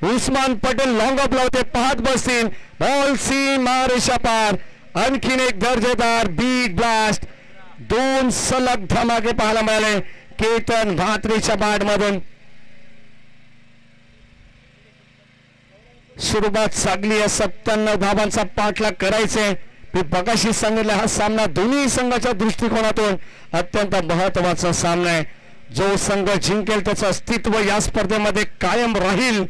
उस्मान पटेल लॉंग ऑफ लावते. पाहत बसतील. बॉल सीमा रेषा पार. आणखीन एक दर्जेदार बीट ब्लास्ट. 2 सलग धमाके पाहायला मिळाले केतन म्हात्रेच्या बॅट मधून. सुरुवात सागली. 97 धावांचा पाठलाग करायचे. मी बघाशी सांगितलं हा सामना दोन्ही संघाच्या दृष्टिकोनातून अत्यंत महत्वाचा सामना आहे. जो संघ जिंकेल त्याचं अस्तित्व या स्पर्धेमध्ये कायम राहील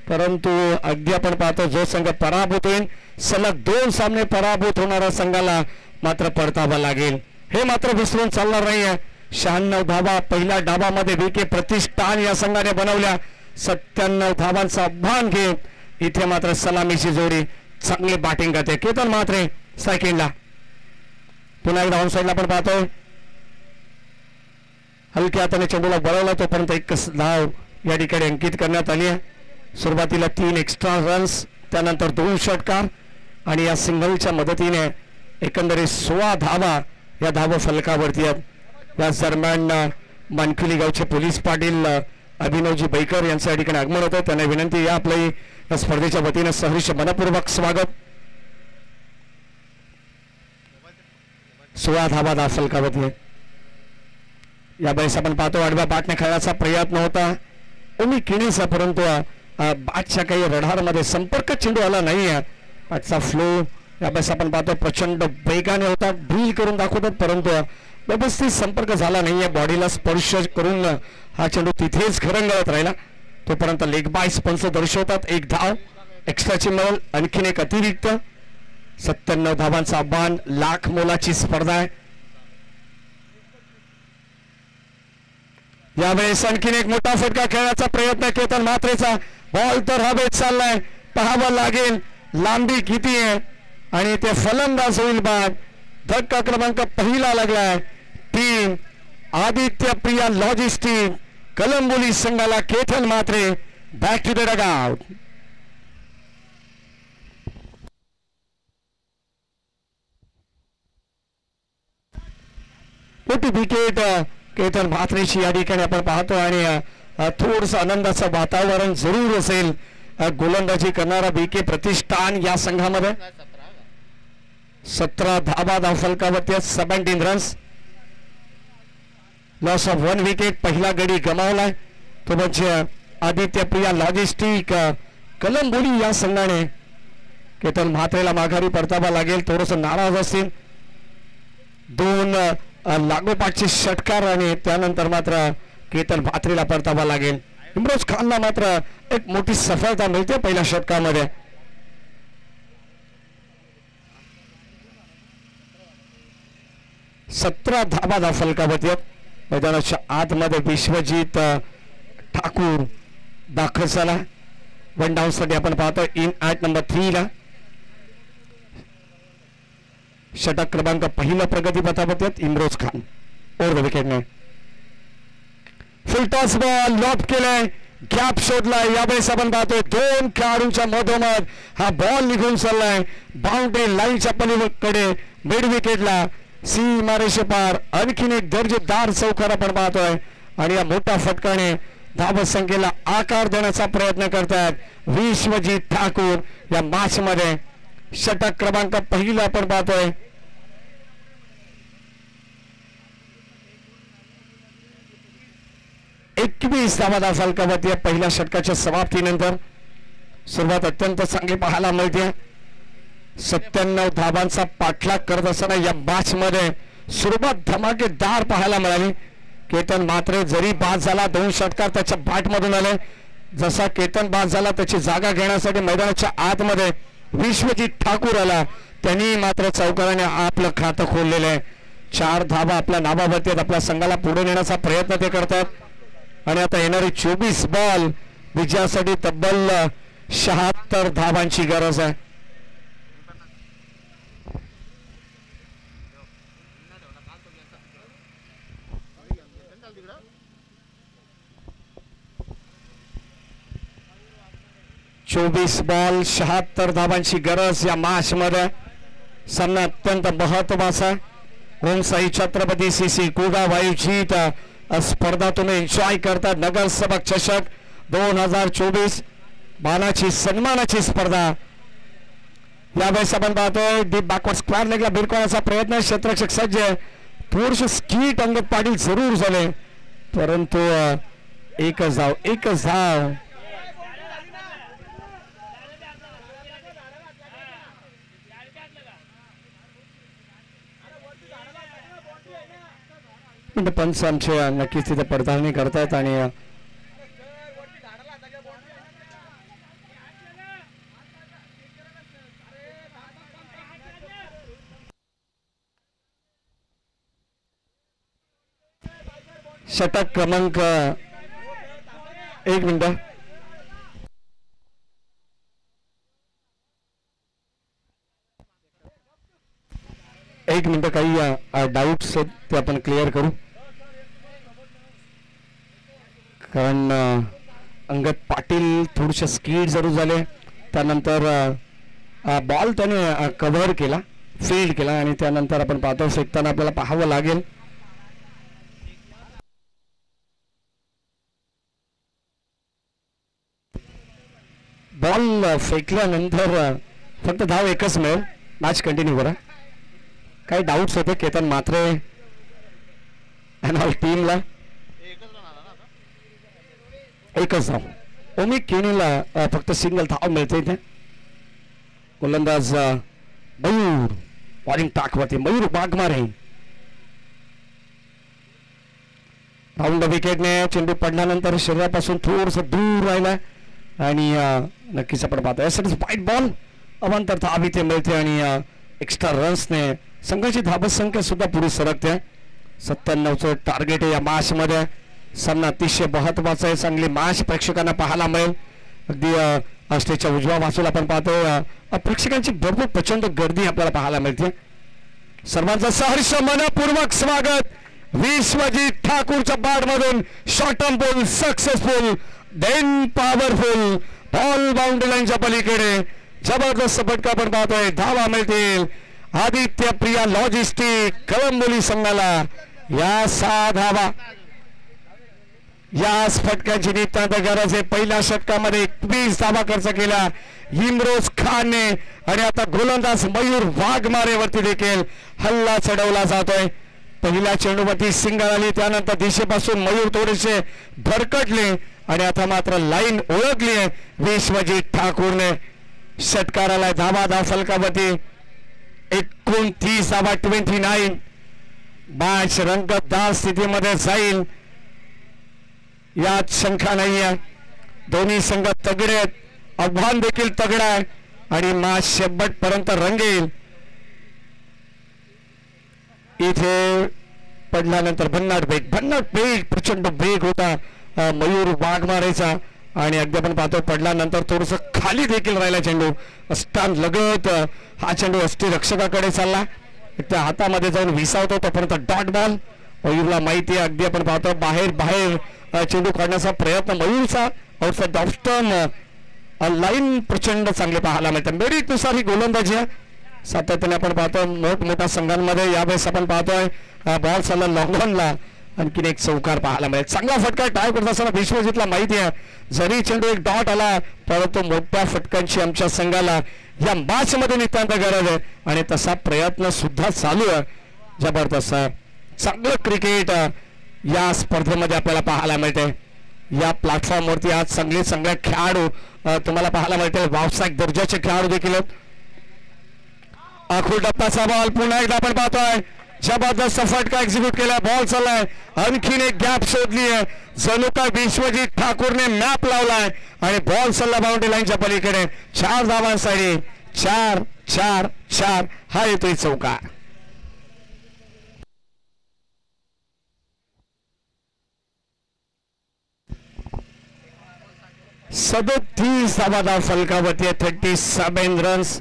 परंतु अगदी आपण पाहतो जो संघ पराभूत होईल सलग 2 सामने पराभूत होणाऱ्या संघाला मात्र परतावा लागेल. हे मात्र विसरून चालणार नाहीये. 96 धावा पहिल्या डावामध्ये बीके प्रतिष्ठान या संघाने बनवल्या. 97 धावांचं आव्हान घेत इथे मात्र सलामीची जोडी चांगली बॅटिंग करते. केतन म्हात्रे सेकंडला. पुन्हा एकदा ऑन साइडला आपण पाहतोय. हलक्या हाताने चेंडूला बळवला तोपर्यंत 1 धाव या ठिकाणी अंकित करण्यात आली आहे. सुरुवातीला 3 एक्स्ट्रा रन्स त्यानंतर 2 षटकार आणि या सिंगलच्या मदतीने एकंदरीत 16 धावा या धाव फलकावरती आहेत. या दरम्यान मानखिली गावचे पोलीस पाटील अभिनवजी बैकर यांचं या ठिकाणी आगमन होतं. त्यांना विनंती या आपल्या या स्पर्धेच्या वतीने सहर्ष मनपूर्वक स्वागत. 16 धावा दाखल करत आहे. यावेळेस आपण पाहतो आडव्या बॅटने खेळण्याचा प्रयत्न होता ओमी किणीचा, परंतु बॅटच्या काही रडारमध्ये संपर्क चेंडू आला नाही आहे. बॅटचा फ्लो यावेळेस आपण पाहतो प्रचंड वेगाने होता, ड्रिल करून दाखवतात, परंतु व्यवस्थित संपर्क झाला नाहीये. बॉडीला स्पर्श करून हा चेंडू तिथेच घरंगळत राहिला. तोपर्यंत लेग बाय पंच दर्शवतात. एक धाव एक्स्ट्राची मिळेल, आणखीन एक अतिरिक्त. 97 धावांचा आव्हान, लाख मोलाची स्पर्धा आहे. यावेळेस आणखीन एक मोठा फटका खेळण्याचा प्रयत्न केतन म्हात्रेचा. बॉल तर हवेत चाललाय, पाहावं लागेल लांबी किती आहे आणि ते फलंदाज होईल बाद. धक्का क्रमांक पहिला लागलाय. टीम आदित्य प्रिया लॉजिस्टिक कलंबोली संघाला Ketan Mhatre back to the dugout. मोठी विकेट केतन म्हात्रेची या ठिकाणी आपण पाहतो आणि थोडस आनंदाचं वातावरण जरूर असेल. गोलंदाजी करणारा बीके प्रतिष्ठान या संघामध्ये 17 धावा दाखल करत 17 रन्स. Loss of 1 wicket. पहिला गडी गमावलाय तो म्हणजे आदित्य प्रिया लॉजिस्टिक कलंबोली या संघाने. केतन म्हात्रेला माघारी परतावा लागेल, थोडस नाराज असतील. 2 लागोपाठचे षटकार आणि त्यानंतर मात्र केतन म्हात्रेला परतावा लागेल. इम्रोज खानला मात्र एक मोठी सफलता मिळते पहिल्या षटकामध्ये. सतरा धावा दाखल करत मैदानाच्या आतमध्ये विश्वजित ठाकूर दाखल झाला. 1 डाऊन साठी आपण पाहतो इन ॲट नंबर 3 ला. षटक क्रमांक पहिला प्रगती पथावत इम्रोज खान ओव्हर द विकेटने. फुल टॉस बॉल लॉब केलाय, गॅप शोधलाय. यावेळेस आपण पाहतोय 2 खेळाडूंच्या मधोमध हा बॉल निघून चाललाय बाउंड्री लाईनच्या पलीकडे मिड विकेटला. सीमारेषे पार आणखीन एक दर्जेदार चौकार आपण पाहतोय आणि या मोठ्या फटकाने धावसंख्येला आकार देण्याचा प्रयत्न करतात विश्वजित ठाकूर या मॅच मध्ये. षटक क्रमांक पहिला आपण पाहतोय. एकवीस धावा दाखल करत या पहिल्या षटकाच्या समाप्तीनंतर. सुरुवात अत्यंत चांगली पाहायला मिळते. 97 धावांचा पाठलाग करत असताना या मॅच मध्ये सुरुवात धमाकेदार पाहायला मिळाली. केतन म्हात्रे जरी बाद झाला, 2 षटकार त्याच्या बॅट मधून आले. जसा केतन बाद झाला त्याची जागा घेण्यासाठी मैदानाच्या आतमध्ये विश्वजित ठाकूर आला. त्यांनी मात्र चौकाराने आपलं खातं खोललेलं आहे. 4 धावा आपल्या नावावरती आहेत. आपल्या संघाला पुढे नेण्याचा प्रयत्न ते करतात आणि आता येणारी 24 बॉल विजयासाठी तब्बल 76 धावांची गरज आहे. चोवीस बॉल 76 धावांची गरज या मॅच मध्ये. सामना अत्यंत महत्वाचा. ओम साई छत्रपती सीसी कुगाव आयोजित स्पर्धा तुम्ही एन्जॉय करतात. नगरसेवक चषक 2024 मानाची सन्मानाची स्पर्धा. यावेळेस आपण पाहतोय डीप बॅकवर्ड स्क्वेअर लेगला भिरकवण्याचा प्रयत्न. क्षेत्ररक्षक सज्ज, थोडीशी स्कीट अंगत पाटील जरूर झाले, परंतु एकच धाव. पंच आमचे नक्कीच तिथे पडताळणी करतात आणि षटक क्रमांक 1 मिनिट. एक मिनिट, काही डाऊट्स आहेत ते आपण क्लिअर करू. कारण अंगद पाटील थोडेसे स्कीड जरूर झाले. त्यानंतर बॉल त्याने कव्हर केला, फील्ड केला आणि त्यानंतर आपण पाहतो फेकताना आपल्याला पाहावं लागेल. बॉल फेकल्यानंतर फक्त धाव एकच मिळेल. मॅच कंटिन्यू करा. काही डाऊट्स होते केतन मात्रे आणि टीमला एकच धाव ओमी केणीला फक्त सिंगल धाव मिळते इथे गोलंदाज मयूर बॉलिंग टाकवते मयूर वाघमारे राऊंड विकेटने चेंडू पडल्यानंतर शरीरापासून थोडस दूर राहिला आणि नक्कीच आपण पाहतो यासाठी वाईट बॉल अवांतर धाव इथे मिळते आणि एक्स्ट्रा रन्सने संघाची धाबत संख्या सुद्धा पुढे सरकते 97चं टार्गेट आहे या मॅच मध्ये सामना अतिशय महत्वाचा आहे चांगली मॅच प्रेक्षकांना पाहायला मिळेल अगदी स्टेजच्या उजव्या बाजूला आपण पाहतो प्रेक्षकांची भरपूर प्रचंड गर्दी आपल्याला पाहायला मिळते सर्वांचं सहर्ष मनपूर्वक स्वागत विश्वजीत ठाकूरच्या बॅट मधून short term ball successful then powerful ball boundary लाईनच्या पलीकडे जबरदस्त फटका आपण पाहतोय धावा मिळतील आदित्य प्रिया लॉजिस्टिक कळंबोली संघाला या 6 धावा या फटक्याची नितांत गरज आहे पहिल्या षटकामध्ये 21 धावा खर्च केला इम्रोज खानने आणि आता गोलंदाज मयूर वाघमारेवरती देखील हल्ला चढवला जातोय पहिल्या चेंडूवरती सिंगल आली त्यानंतर दिशेपासून मयूर थोडेसे भरकटले आणि आता मात्र लाईन ओळखली आहे विश्वजीत ठाकूरने षटकाराला धावा फलकावरती 29 धावा 29 मॅच रंगतदार स्थितीमध्ये जाईल यात शंका नाही आहे दोन्ही संघ तगडे आहेत आव्हान देखील तगडा आहे आणि मॅच शेवटपर्यंत रंगेल इथे पडल्यानंतर भन्नाट वेग प्रचंड वेग होता मयूर वाघमारेचा आणि अगदी आपण पाहतो पडल्यानंतर थोडस खाली देखील राहिला चेंडू अस्तान लगत हा चेंडू अष्टी रक्षकाकडे चालला त्या हातामध्ये जाऊन विसावतो तोपर्यंत डॉट बॉल मयूरला माहिती आहे अगदी आपण पाहतो बाहेर चेंडू काढण्याचा प्रयत्न मयूरचा आउटसाइड ऑफ स्टंप लाईन प्रचंड चांगले पाहायला मिळते मेरिटनुसार ही गोलंदाजी आहे सातत्याने आपण पाहतो मोठमोठ्या संघांमध्ये यावेळेस आपण पाहतोय बॉल चालला लॉंगॉनला आणखीन एक चौकार पाहायला मिळेल चांगला फटका टाय करत असताना विश्वजीतला माहिती आहे जरी चेंडू एक डॉट आला परंतु मोठ्या फटकांची आमच्या संघाला या मॅच मध्ये नितांत गरज आहे आणि तसा प्रयत्न सुद्धा चालू आहे जबरदस्त चांगलं क्रिकेट या स्पर्धेमध्ये आपल्याला पाहायला मिळते या प्लॅटफॉर्मवरती आज चांगले खेळाडू तुम्हाला पाहायला मिळतील व्यावसायिक दर्जाचे खेळाडू देखील आखूड डप्पाचा बॉल पुन्हा एकदा आपण पाहतोय जबरदस्त फटका एक्झिक्यूट केला बॉल चाललाय आणखीन एक गॅप शोधली आहे जणू काय विश्वजीत ठाकूरने मॅप लावलाय आणि बॉल चालला बाउंड्री लाईनच्या पलीकडे 4 धावांसाठी 4 हा येतोय चौकार 37 धावा फलकावरती 37 runs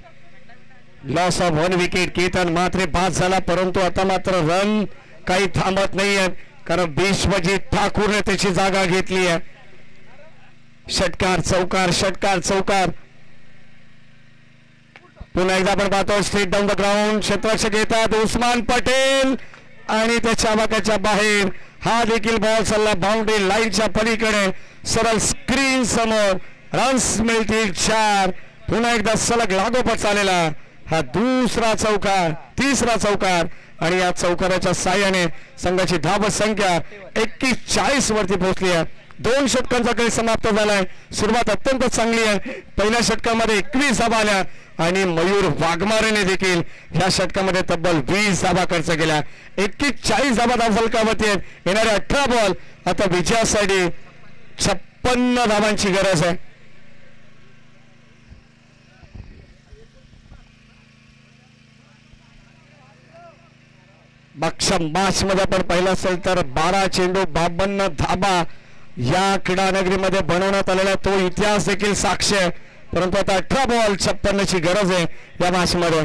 loss of 1 wicket Ketan मात्र बाद झाला परंतु आता मात्र रन काही थांबत नाहीये कारण विश्वजीत ठाकूरने त्याची जागा घेतली आहे षटकार चौकार पुन्हा एकदा आपण पाहतो स्ट्रेट डाऊन द ग्राउंड क्षेत्ररक्षक येतात उस्मान पटेल आणि त्याच्या वाक्याच्या बाहेर हा देखील बॉल चालला बाउंड्री लाईनच्या पलीकडे सरळ स्क्रीन समोर रन्स मिळतील 4 पुन्हा एकदा सलग लागोपाठ चाललेला हा तिसरा चौकार आणि या चौकाराच्या साहाय्याने संघाची धाव संख्या 41 वरती पोहोचली आहे 2 षटकांचा खेळ समाप्त झालाय सुरुवात अत्यंत चांगली आहे पहिल्या षटकामध्ये 21 धावा आल्या आणि मयूर वाघमारेने देखील या षटकामध्ये तब्बल 20 धावा खर्च केल्या 41 धावा फलकावरती आहेत येणारे 18 बॉल आता विजयासाठी 56 धावांची गरज आहे मागच्या मॅच मध्ये आपण पाहिलं असेल तर 12 चेंडू 52 धाबा या क्रीडा नगरीमध्ये बनवण्यात आलेला तो इतिहास देखील साक्ष आहे परंतु आता 18 बॉल 56 ची गरज आहे या मॅच मध्ये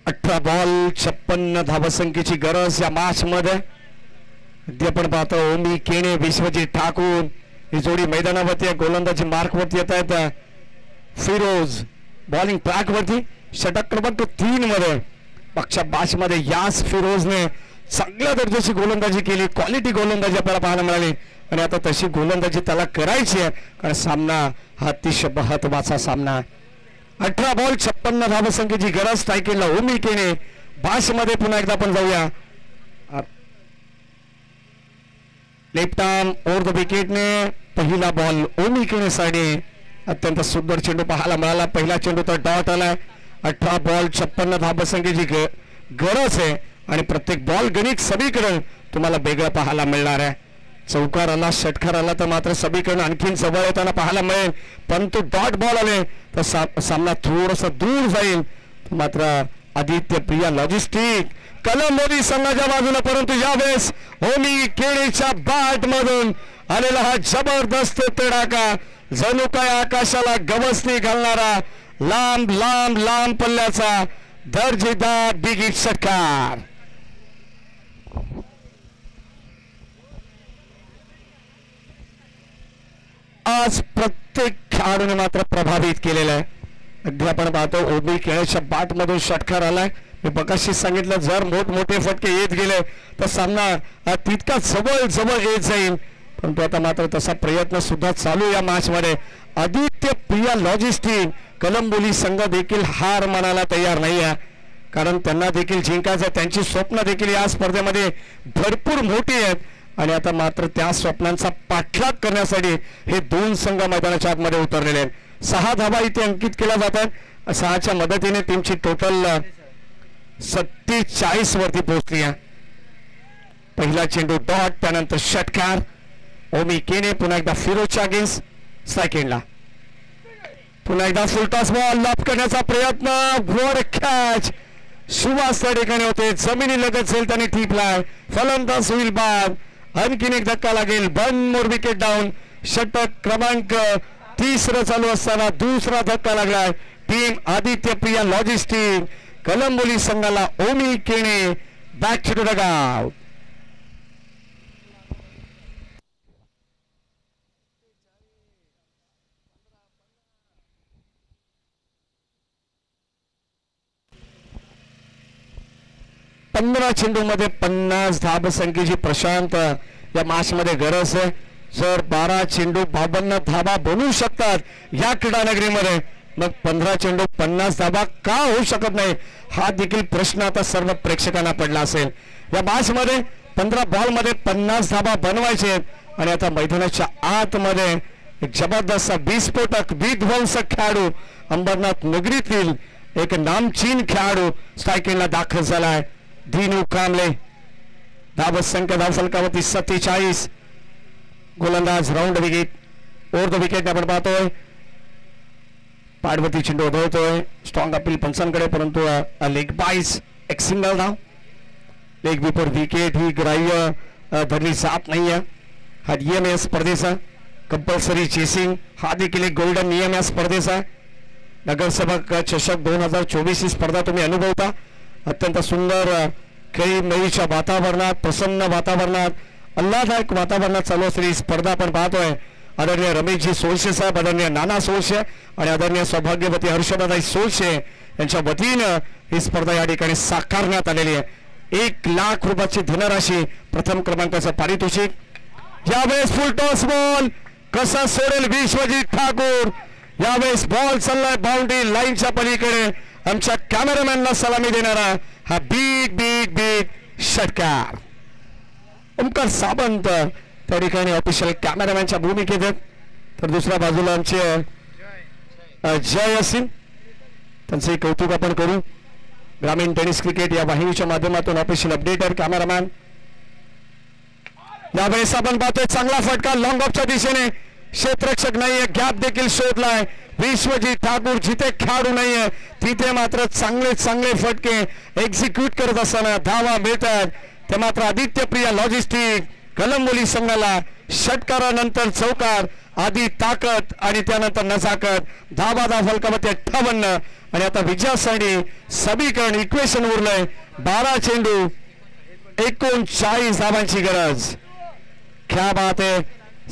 18 बॉल 56 धावसंख्येची गरज या मॅच मध्ये. अगदी आपण पाहतो ओमी केणे विश्वजित ठाकूर ही जोडी मैदानावरती गोलंदाजी मार्क वरती येत आहेत. फिरोज बॉलिंग ट्रॅक वरती षटक क्रमांक 3 मध्ये. मागच्या मॅच मध्ये याच फिरोजने चांगल्या दर्जाची गोलंदाजी केली, क्वालिटी गोलंदाजी आपल्याला पाहायला मिळाली आणि आता तशी गोलंदाजी त्याला करायची आहे कारण सामना हा अतिशय महत्वाचा सामना. 18 बॉल 56 धावसंख्येची गरज. स्ट्रायकिंगला ओमी केणे. बाश मध्ये पुन्हा एकदा आपण जाऊया. लेफ्ट आर्म ओव्हर द विकेटने पहिला बॉल ओमी केणेसाठी. अत्यंत सुंदर चेंडू पाहायला मिळाला. पहिला चेंडू तर डॉट आलाय. 18 बॉल 56 धावसंख्येची गरज आहे आणि प्रत्येक बॉल गणित समीकरण तुम्हाला वेगळं पाहायला मिळणार आहे. चौकार आला, षटकार आला तर मात्र समीकरण आणखीन जवळ येताना पाहायला मिळेल. परंतु डॉट बॉल आले तर सामना थोडासा दूर जाईल. मात्र आदित्य प्रिया लॉजिस्टिक कलंबोली संघाच्या बाजूला, परंतु यावेळेस ओमी केणेच्या बॅट मधून आलेला हा जबरदस्त तडाखा जणू काय आकाशाला गवसणी घालणारा लांब लांब लांब पल्ल्याचा दर्जेदार बिग षटकार. आज प्रत्येक खेळाडूने मात्र प्रभावित केलेला आहे. अगदी आपण पाहतो ओमी केणेच्या बॅट मधून षटकार आलाय. मी बघाशी सांगितलं जर मोठमोठे फटके येत गेले तर सामना तितका जवळ जवळ येत जाईल, परंतु आता मात्र तसा प्रयत्न सुद्धा चालू या मॅच मध्ये. आदित्य प्रिया लॉजिस्टिक कलंबोली संघ देखील हार मानायला तयार नाही आहे कारण त्यांना देखील जिंकायचं. त्यांची स्वप्न देखील या स्पर्धेमध्ये भरपूर मोठी आहेत आणि आता मात्र त्या स्वप्नांचा पाठलाग करण्यासाठी हे दोन संघ मैदानाच्या आतमध्ये उतरलेले आहेत. 6 धावा इथे अंकित केल्या जातात. 6च्या मदतीने टीमची टोटल 47 वरती पोहोचली आहे. पहिला चेंडू डॉट, त्यानंतर षटकार. ओमी केणे पुन्हा एकदा फिरोजच्या अगेन्स्ट सेकंडला. पुन्हा एकदा फुलटॉस बॉल लाभ करण्याचा प्रयत्न. वर कॅच सुवास त्या ठिकाणी होते. जमिनी लगत जाईल त्याने टिपलाय. फलंदाज होईल बाद. आणखीन एक धक्का लागेल. 1 मोर विकेट डाऊन. षटक क्रमांक 3 चालू असताना दुसरा धक्का लागलाय. टीम आदित्य प्रिया लॉजिस्टिक कलंबोली संघाला ओमी केणे बॅक टू द गाव. पंधरा चेंडू मध्ये 50 धावसंख्येची प्रशांत या मॅच मध्ये गरज आहे. जर 12 चेंडू 52 धावा बनवू शकतात या क्रीडा नगरीमध्ये, मग 15 चेंडू 50 धावा का होऊ शकत नाही हा देखील प्रश्न आता सर्व प्रेक्षकांना पडला असेल. या मॅच मध्ये 15 बॉल मध्ये 50 धावा बनवायचे आणि आता मैदानाच्या आतमध्ये एक जबरदस्त विस्फोटक विध्वंसक खेळाडू अंबरनाथ नगरीतील एक नामचीन खेळाडू स्ट्रायकिंगला दाखल झालाय. धीनू कांबळे. धावसंख्या धावफलकावरती 47. गोलंदाज round wicket over the wicket आपण पाहतोय. पाडवती चेंडू उधळतोय. स्ट्रॉंग अपील पंचांकडे, परंतु लेग बाईस एक सिंगल धाव. लेग बिफोर विकेट ही ग्राह्य धरली जात नाहीये. हा नियम या स्पर्धेचा. कंपल्सरी चेसिंग हा देखील एक गोल्डन नियम या स्पर्धेचा. नगरसेवक चषक 2024 ही स्पर्धा तुम्ही अनुभवता. अत्यंत सुंदर खेळीमेळीच्या वातावरणात, प्रसन्न वातावरणात, आल्हाददायक वातावरणात चालू असलेली स्पर्धा आपण पाहतोय. आदरणीय रमेशजी सोळशे साहेब, आदरणीय नाना सोळशे आणि आदरणीय सौभाग्यवती हर्षदाताई सोळशे यांच्या वतीनं ही स्पर्धा या ठिकाणी साकारण्यात आलेली आहे. 1 लाख रुपयाची धनराशी, प्रथम क्रमांकाचं पारितोषिक. यावेळेस फुल टॉस बॉल कसा सोडेल विश्वजित ठाकूर. यावेळेस बॉल चाललाय बाउंड्री लाईनच्या पलीकडे. आमच्या कॅमेरामॅनला सलामी देणारा हा बिग बिग बिग षटकार. ओमकार सावंत त्या ठिकाणी ऑफिशियल कॅमेरामॅनच्या भूमिकेत आहेत, तर दुसऱ्या बाजूला आमचे जय असतील, त्यांचंही कौतुक आपण करू. ग्रामीण टेनिस क्रिकेट या वाहिनीच्या माध्यमातून ऑफिशियल अपडेटर कॅमेरामॅन. यावेळेस आपण पाहतोय चांगला फटका लॉंग ऑफच्या दिशेने. क्षेत्ररक्षक नाहीये, गॅप देखील शोधलाय विश्वजित ठाकूर. जिथे खेळाडू नाहीये तिथे मात्र चांगले चांगले फटके एक्झिक्यूट करत असताना धावा मिळतात. ते मात्र आदित्य प्रिया लॉजिस्टिक कलंबोली संघाला षटकारानंतर चौकार, आधी ताकद आणि त्यानंतर नजाकत. धावा फलकामध्ये 58 आणि आता विजयासाठी समीकरण इक्वेशन उरलंय. 12 चेंडू 39 धावांची गरज. क्या बात आहे.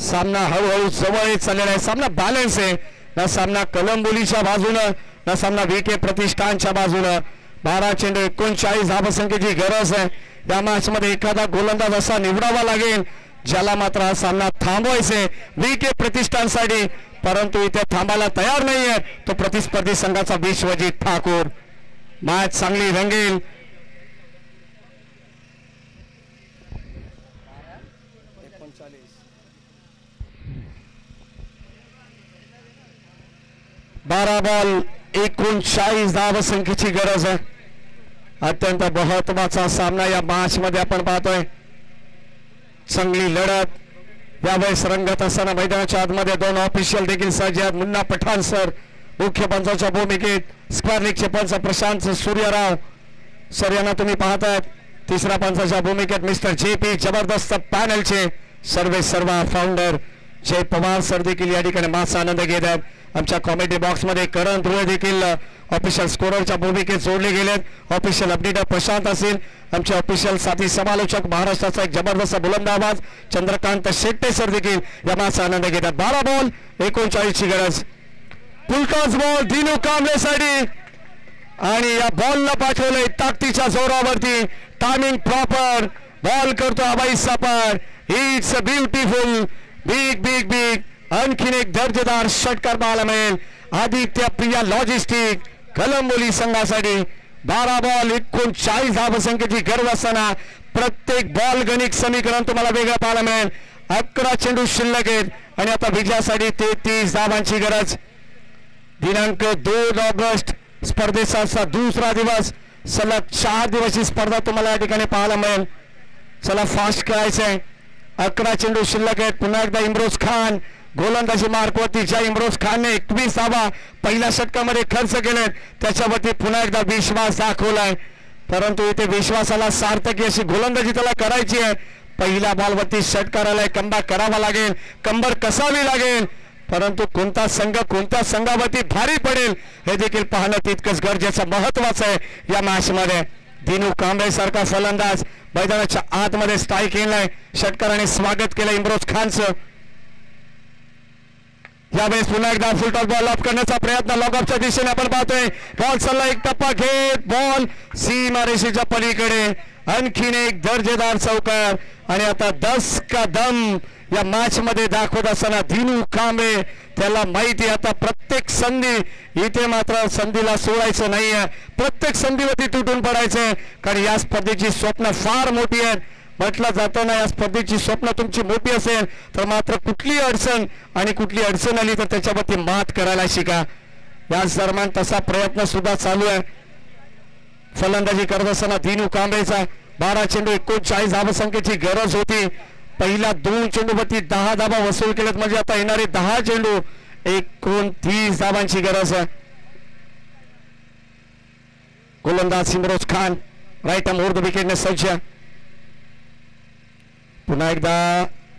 सामना हळूहळू जवळ चाललेला आहे. सामना बॅलन्स आहे. ना सामना कलंबोलीच्या बाजूनं ना सामना VK प्रतिष्ठानच्या बाजूनं. 12 चेंडू 39 धावसंख्येची गरज आहे. या मॅच मध्ये एखादा गोलंदाज असा निवडावा लागेल ज्याला मात्र हा सामना थांबवायचे VK प्रतिष्ठानसाठी, परंतु इथे थांबायला तयार नाहीये तो प्रतिस्पर्धी संघाचा विश्वजित ठाकूर. मॅच चांगली रंगेल. बारा बॉल 39 धावसंख्येची गरज आहे. अत्यंत महत्वाचा सामना या मॅच मध्ये आपण पाहतोय. चांगली लढत यावेळेस रंगत असताना मैदानाच्या आतमध्ये 2 ऑफिशियल देखील सज्ज आहेत. मुन्ना पठाण सर मुख्य पंचाच्या भूमिकेत, स्क्वेअर लीगचे पंच प्रशांत सूर्यराव सर यांना तुम्ही पाहताय. तिसऱ्या पंचाच्या भूमिकेत मिस्टर JP जबरदस्त पॅनलचे सर्व फाउंडर जय पवार सर देखील या ठिकाणी मासा आनंद घेत आहेत. आमच्या कॉमेडी बॉक्स मध्ये करण ध्रुवे देखील ऑफिशियल स्कोररच्या भूमिकेत जोडले गेलेत. ऑफिशियल अपडेटर प्रशांत असेल. आमचे ऑफिशियल साथी समालोचक महाराष्ट्राचा एक जबरदस्त बुलंद आवाज चंद्रकांत शेट्टे सर देखील या मासा आनंद घेतात. 12 बॉल 39 ची गरज. फुलटॉस बॉल दिनू कांबळेसाठी आणि या बॉलला पाठवलंय ताकदीच्या जोरावरती. Timing proper. बॉल करतो अभय सापड. इट्स अ ब्युटिफुल बिग आणखीन एक दर्जेदार षटकार पाहायला मिळेल आदित्य प्रिया लॉजिस्टिक कलंबोली संघासाठी. 12 बॉल 39 धावसंख्येची गरज असताना प्रत्येक बॉल गणित समीकरण तुम्हाला वेगळं पाहायला मिळेल. 11 चेंडू शिल्लक आहेत आणि आता विजयासाठी 33 धावांची गरज. दिनांक 2 ऑगस्ट स्पर्धेचा दुसरा दिवस. सलग 4 दिवसाची स्पर्धा तुम्हाला या ठिकाणी पाहायला मिळेल. चला फास्ट खेळायचंय. 11 चेंडू शिल्लक आहेत. पुन्हा एकदा इम्रोज खान गोलंदाजी मार्कवरती. ज्या इम्रोज खानने 21 धावा पहिल्या षटकामध्ये खर्च केले त्याच्यावरती पुन्हा एकदा विश्वास दाखवलाय, परंतु इथे विश्वासाला सार्थकी अशी गोलंदाजी त्याला करायची आहे. पहिल्या बॉलवरती षटकाराला कमबॅक करावा लागेल. कंबर कसावी लागेल, परंतु कोणता संघ कोणत्या संघावरती भारी पडेल हे देखील पाहणं तितकंच गरजेचं महत्वाचं आहे या मॅच मध्ये. दिनू कांबळे सारखा फलंदाज मैदानाच्या आतमध्ये स्ट्राईक केलाय. षटकाराने स्वागत केलं इम्रोज खानचं. यावेळेस पुन्हा एकदा फुलटॉस बॉल ऑफ करण्याचा प्रयत्न लॉगऑफच्या दिशेने आपण पाहतोय. बॉल चालला एक टप्पा घेत. बॉल सीमारेषेच्या पलीकडे. आणखीन एक दर्जेदार चौकार आणि आता 10 का दम या मॅच मध्ये दाखवत असताना दिनू कांबळे त्याला माहिती आता प्रत्येक संधी इथे मात्र संधीला सोडायचं नाहीये. प्रत्येक संधीवरती तुटून पडायचंय, कारण या स्पर्धेची स्वप्न फार मोठी आहेत. म्हटलं जातं ना, या स्पर्धेची स्वप्न तुमची मोठी असेल तर मात्र कुठली अडचण आणि कुठली अडचण आली तर त्याच्यावरती मात करायला शिका. याच दरम्यान तसा प्रयत्न सुद्धा चालू आहे. फलंदाजी करत असताना दिनू कांबळेचा 12 चेंडू 39 धावसंख्येची गरज होती. पहिल्या 2 चेंडूवरती 10 धावा वसूल केलेत, म्हणजे आता येणारे 10 चेंडू 29 धावांची गरज आहे. गोलंदाज Imroz Khan right arm over the विकेटने सज्ज. पुन्हा एकदा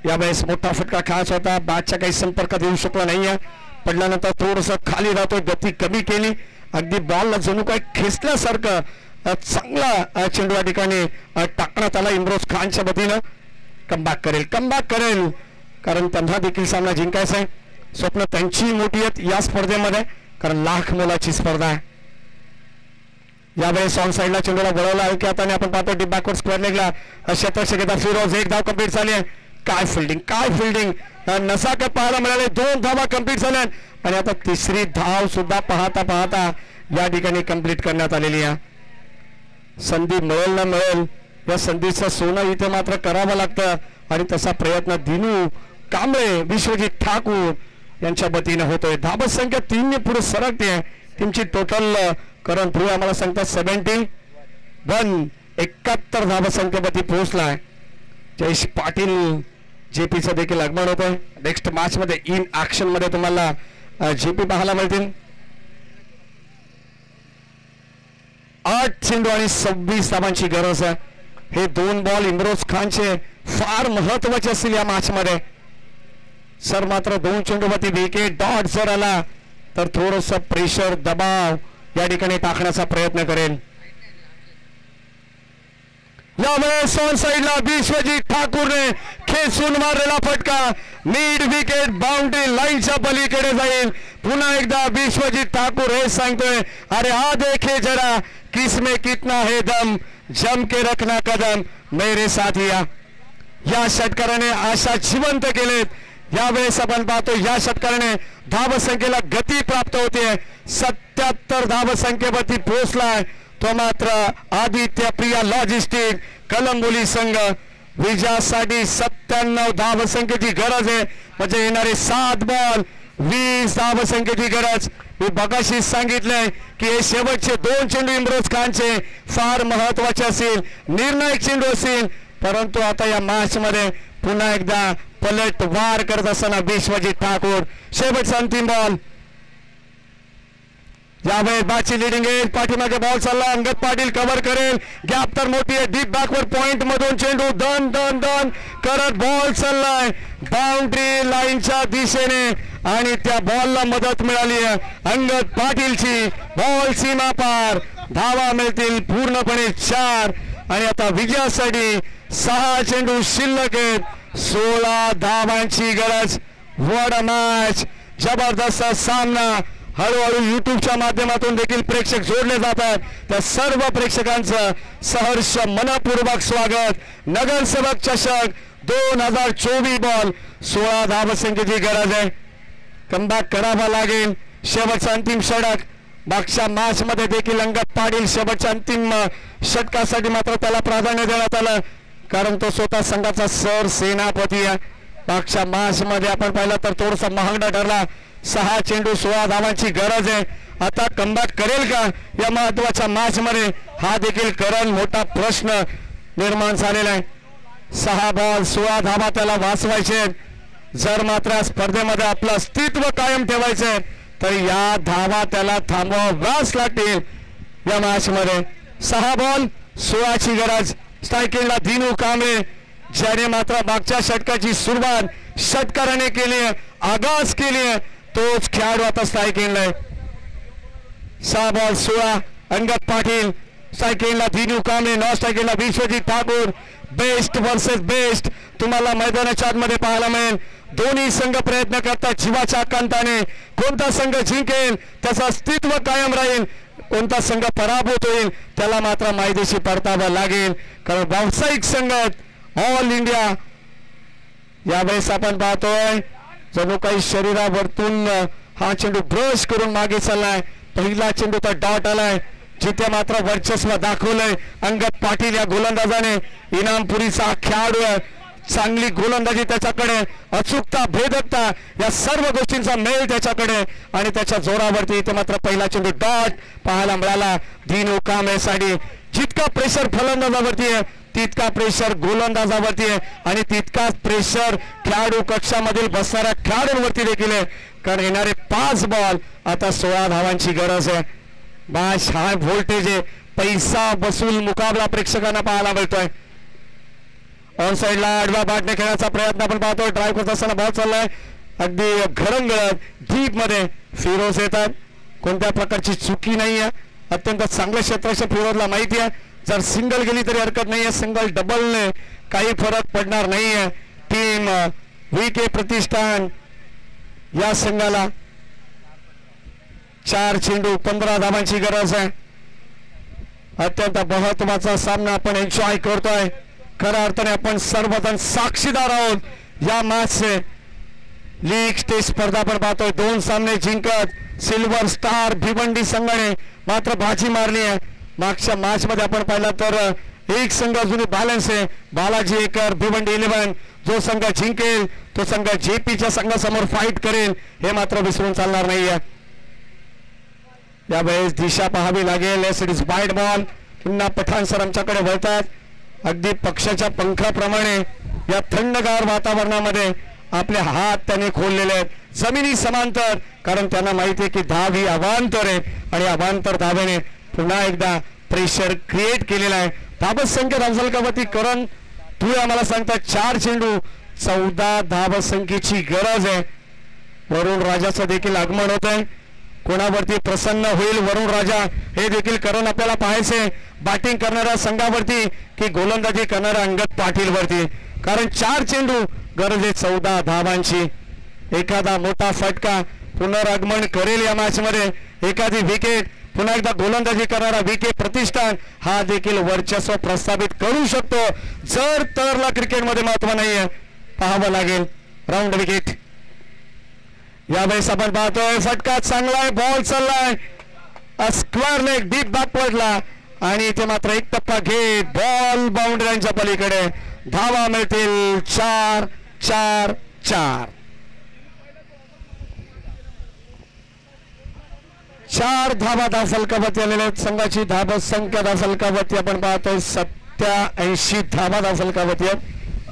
यावेळेस मोठा फटका खेळायचा होता. बॅटच्या काही संपर्कात येऊ शकला नाहीये. पडल्यानंतर थोडस खाली राहतोय, गती कमी केली. अगदी बॉलला जणू काय खेचल्यासारखं चांगला चेंडू या ठिकाणी टाकण्यात आला. इम्रोज खानच्या वतीनं कमबॅक करेल कारण त्यांना देखील सामना जिंकायचा आहे. स्वप्न त्यांची मोठी आहेत या स्पर्धेमध्ये, कारण लाख मोलाची स्पर्धा आहे. यावेळेस ऑन साईडला चेंडूला वळवला आहे की आता आपण पाहतो डीप बॅकवर्ड स्क्वेअर लेगला क्षेत्ररक्षक फिरोज. 1 धाव कंप्लीट झाली आहे. काय फिल्डिंग नसाकत पाहायला मिळाले. 2 धावा कंप्लीट झाल्या आणि आता 3री धाव सुद्धा पाहता या ठिकाणी कंप्लीट करण्यात आलेली आहे. संधी मिळेल ना मिळेल या संधीचं सोनं इथे मात्र करावं लागतं आणि तसा प्रयत्न दिनू कांबळे विश्वजित ठाकूर यांच्या वतीने होतोय. धाबत संख्या 3 ने पुढे सरकते. टीमची टोटल करण ध्रुव आम्हाला सांगतात 71 71 धाबत संख्येवरती पोहोचलाय. जयेश पाटील JPचं देखील आगमन होत आहे. नेक्स्ट मॅच मध्ये इन ऍक्शन मध्ये तुम्हाला JP पाहायला मिळतील. 8 चेंडू आणि 26 धावांची गरज आहे. हे 2 बॉल इम्रोज खानचे फार महत्वाचे असतील या मॅच मध्ये. सर मात्र 2 चेंडूवरती विकेट डॉट जर आला तर थोडस प्रेशर दबाव या ठिकाणी टाकण्याचा प्रयत्न करेल. यावेळेस ऑन साइडला विश्वजित ठाकूरने खेचून मारलेला फटका मिड विकेट बाउंड्री लाईनच्या पलीकडे जाईल. पुन्हा एकदा विश्वजित ठाकूर हे सांगतोय, अरे हा देखे जरा किसमें कितना है दम, जम के रखना कदम मेरे साथिया. या षटकाराने आशा जिवंत केलेत. यावेळेस आपण पाहतो या षटकाराने धावसंख्येला गती प्राप्त होते. 77 धावसंख्येवरती पोहोचलाय तो मात्र आदित्य प्रिया लॉजिस्टिक कलंबोली संघ. विजयासाठी 97 धावसंख्येची गरज आहे, म्हणजे येणारे 7 बॉल 20 धावसंख्येची गरज. मी बघाशी सांगितलंय की हे शेवटचे 2 चेंडू इम्रोज खानचे फार महत्वाचे असतील, निर्णायक चेंडू असतील. परंतु आता या मॅच मध्ये पुन्हा एकदा पलट वार करत असताना विश्वजित ठाकूर. शेवटचा अंतिम बॉल. यावेळेस बाची लिडिंग एज, पाठीमागे बॉल चालला, अंगद पाटील कव्हर करेल, गॅप तर मोठी आहे, डीप बॅकवर्ड पॉइंट मधून चेंडू दन दन दन करत बॉल चाललाय बाउंड्री लाईनच्या दिशेने आणि त्या बॉलला मदत मिळाली आहे अंगद पाटीलची. बॉल सीमा पार, धावा मिळतील पूर्णपणे 4 आणि आता विजयासाठी 6 चेंडू शिल्लक आहेत, 16 धावांची गरज. व्हॉट अ मॅच, जबरदस्त सामना. हळूहळू युट्यूबच्या माध्यमातून देखील प्रेक्षक जोडले जातात. त्या सर्व प्रेक्षकांचं सहर्ष मनपूर्वक स्वागत. नगरसेवक चषक 2024 बॉल 16 धावसंख्येची गरज आहे. कमबॅक करावा लागेल. शेवटचा अंतिम षटक. मागच्या मॅच मध्ये देखील अंगद पाटील शेवटच्या अंतिम षटकासाठी मात्र त्याला प्राधान्य देण्यात आलं, कारण तो स्वतः संघाचा सर सेनापती आहे. मागच्या मॅच मध्ये आपण पाहिलं तर थोडासा महागडा ठरला. 6 चेंडू 16 धावांची गरज आहे. आता कमबॅक करेल का या महत्वाच्या मॅच मध्ये, हा देखील करण मोठा प्रश्न निर्माण झालेला आहे. 6 बॉल 16 धावा त्याला वाचवायचे. जर मात्र स्पर्धेमध्ये आपलं अस्तित्व कायम ठेवायचे तर या धावा त्याला थांबवाव्याच लागतील. या मॅच मध्ये 6 बॉल 16 ची गरज. स्ट्रायकिंगला दिनू कांबळे, ज्याने मात्र मागच्या षटकाची सुरुवात षटकाराने केली आहे, आगाज केली आहे, तोच खेळाडू आता स्ट्रायकिंगला आहे. 6 बॉल 16 अंगद पाटील, स्ट्रायकिंगला दिनू कांबळे, नॉन स्ट्रायकिंगला Vishwajit Thakur. Best versus best तुम्हाला मैदानाच्या आतमध्ये पाहायला मिळेल. दोन्ही संघ प्रयत्न करतात जीवाच्या आकांताने. कोणता संघ जिंकेल त्याचं अस्तित्व कायम राहील, कोणता संघ पराभूत होईल त्याला मात्र मायदेशी परतावं लागेल, कारण व्यावसायिक संघ ऑल इंडिया. यावेळेस आपण पाहतोय जणू काही शरीरावरतून हा चेंडू ब्रश करून मागे चाललाय. पहिला चेंडू तर डॉट आलाय, जिथे मात्र वर्चस्व दाखवलंय अंगद पाटील या गोलंदाजाने. इनामपुरीचा खेळाडू आहे, चांगली गोलंदाजी त्याच्याकडे, अचूकता, भेदकता या सर्व गोष्टींचा मेळ त्याच्याकडे आणि त्याच्या जोरावरती इथे मात्र पहिला चेंडू डॉट पाहायला मिळाला दिनू कांबळेसाठी. जितका प्रेशर फलंदाजावरती आहे तितका प्रेशर गोलंदाजावरती आहे आणि तितकाच प्रेशर खेळाडू कक्षामधील बसणाऱ्या खेळाडूंवरती देखील आहे, कारण येणारे 5 बॉल आता 16 धावांची गरज आहे. मॅच हाय व्होल्टेज आहे, पैसा वसूल मुकाबला प्रेक्षकांना पाहायला मिळतोय. ऑन साइडला आडवा बाटने खेळण्याचा प्रयत्न आपण पाहतोय. ड्राईव्ह करत असताना बॉल चाललाय अगदी घरंगळत डीप मध्ये. फिरोज येतात, कोणत्या प्रकारची चुकी नाही आहे, अत्यंत चांगल्या क्षेत्राच्या फिरोजला माहिती आहे जर सिंगल गेली तरी हरकत नाही आहे, सिंगल डबलने काही फरक पडणार नाही आहे. टीम VK प्रतिष्ठान या संघाला 4 चेंडू 15 धावांची गरज आहे. अत्यंत महत्वाचा सामना आपण एन्जॉय करतोय. खऱ्या अर्थाने आपण सर्वजण साक्षीदार आहोत या मॅचचे. लीग स्टेज स्पर्धा आपण पाहतोय. 2 सामने जिंकत सिल्वर स्टार भिवंडी संघाने मात्र बाजी मारली आहे. मागच्या मॅच मध्ये आपण पाहिलं तर एक संघ अजूनही बॅलन्स आहे. बालाजी एकर भिवंडी 11. जो संघ जिंकेल तो संघ JPच्या संघासमोर फाईट करेल, हे मात्र विसरून चालणार नाहीये. यावेळेस दिशा पाहावी लागेल. It is wide ball. पुन्हा पठाण सर आमच्याकडे वळतात. अगदी पक्षाच्या पंखाप्रमाणे या थंडगार वातावरणामध्ये आपले हात त्यांनी खोललेले आहेत जमिनी समांतर, कारण त्यांना माहिती आहे की धाव ही अवांतर आहे आणि अवांतर धावेने पुन्हा एकदा प्रेशर क्रिएट केलेला आहे. धावसंख्या धावसंख्यावरती करण तुम्ही आम्हाला सांगतात 4 चेंडू 14 धावसंख्येची गरज आहे. वरुण राजाचं देखील आगमन होत आहे. कोणावरती प्रसन्न होईल वरुण राजा हे देखील करून आपल्याला पाहायचे. बॅटिंग करणाऱ्या संघावरती की गोलंदाजी करणाऱ्या अंगद पाटील वरती, कारण 4 चेंडू गरज आहे 14 धावांची. एखादा मोठा फटका पुनरागमन करेल या मॅच मध्ये, एखादी विकेट, पुन्हा एकदा गोलंदाजी करणारा विकेट प्रतिष्ठान हा देखील वर्चस्व प्रस्थापित करू शकतो. जर तरला क्रिकेटमध्ये महत्व नाहीये, पाहावं लागेल. राऊंड विकेट यावेळेस आपण पाहतोय. फटका चांगलाय, बॉल चाललाय, स्क्वेअर लेग डीप बॅक पडला आणि इथे मात्र एक टप्पा घेत बॉल बाउंड्रीच्या पलीकडे. धावा मिळतील 4-4-4. 4 धावा धावफलकावरती आलेल्या संघाची धावा संख्या धावफलकावरती आपण पाहतोय 87 धावा धावफलकावरती आहेत.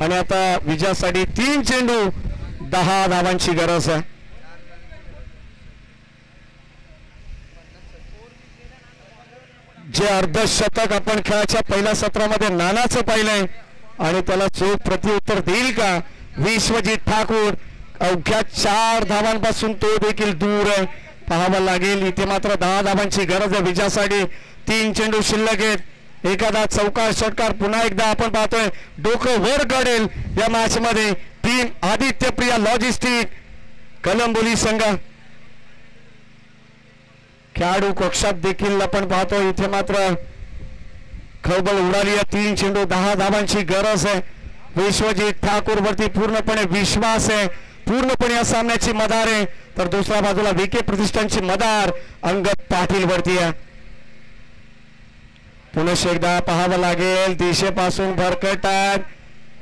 आणि आता विजयासाठी 3 चेंडू 10 धावांची गरज आहे. जे अर्धशतक आपण खेळाच्या पहिल्या सत्रामध्ये नानाचं पाहिलंय आणि त्याला चोख प्रत्युत्तर देईल का विश्वजित ठाकूर. अवघ्या 4 धावांपासून तो देखील दूर आहे, पाहावं लागेल. इथे मात्र 10 धावांची गरज आहे विजयासाठी. 3 चेंडू शिल्लक आहेत. एखादा चौकार षटकार पुन्हा एकदा आपण पाहतोय डोकं वर काढेल या मॅच मध्ये टीम आदित्य प्रिया लॉजिस्टिक कलंबोली संघ. खेळाडू कक्षात देखील आपण पाहतो इथे मात्र खळबळ उडाली आहे. 3 चेंडू 10 धावांची गरज आहे. विश्वजित ठाकूर वरती पूर्णपणे विश्वास आहे, पूर्णपणे या सामन्याची मदार आहे. तर दुसऱ्या बाजूला विके प्रतिष्ठानची मदार अंगद पाटील वरती आहे. पुन्हा एकदा पाहावं लागेल. दिशेपासून भरकटतात,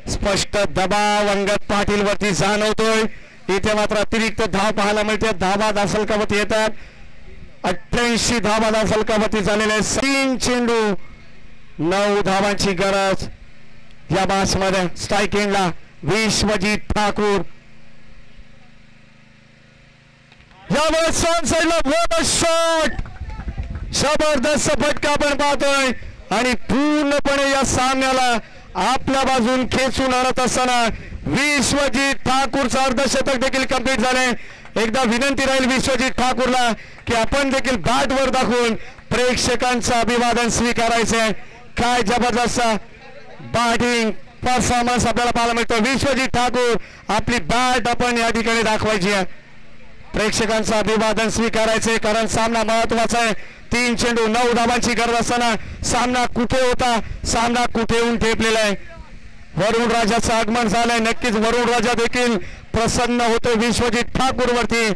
स्पष्ट दबाव अंगद पाटील वरती जाणवतोय. इथे मात्र अतिरिक्त धाव पाहायला मिळते. धावा धावफलकावरती येतात. 88 धावा धावफलकावरती झालेले 3 चेंडू 9 धावांची गरज या मॅच मध्ये. स्ट्रायकिंगला विश्वजित ठाकूर. यावेळेस ऑन साइडला वन शॉट, जबरदस्त फटका आपण पाहतोय आणि पूर्णपणे या सामन्याला आपल्या बाजून खेचून आणत असताना विश्वजित ठाकूरचं अर्धशतक देखील कंप्लीट झाले. एकदा विनंती राहील विश्वजित ठाकूरला की आपण देखील बॅट वर दाखवून प्रेक्षकांचं अभिवादन स्वीकारायचंय. काय जबरदस्त बॅटिंग परफॉर्मन्स आपल्याला पाहायला मिळतो. विश्वजित ठाकूर आपली बॅट आपण या ठिकाणी दाखवायची आहे, प्रेक्षकांचं अभिवादन स्वीकारायचंय, कारण सामना महत्वाचा आहे. 3 चेंडू 9 धावांची गरज असताना सामना कुठे होता, सामना कुठे येऊन ठेपलेला आहे. वरुण राजाचं आगमन झालंय. नक्कीच वरुण राजा देखील प्रसन्न होतो विश्वजित ठाकूर वरती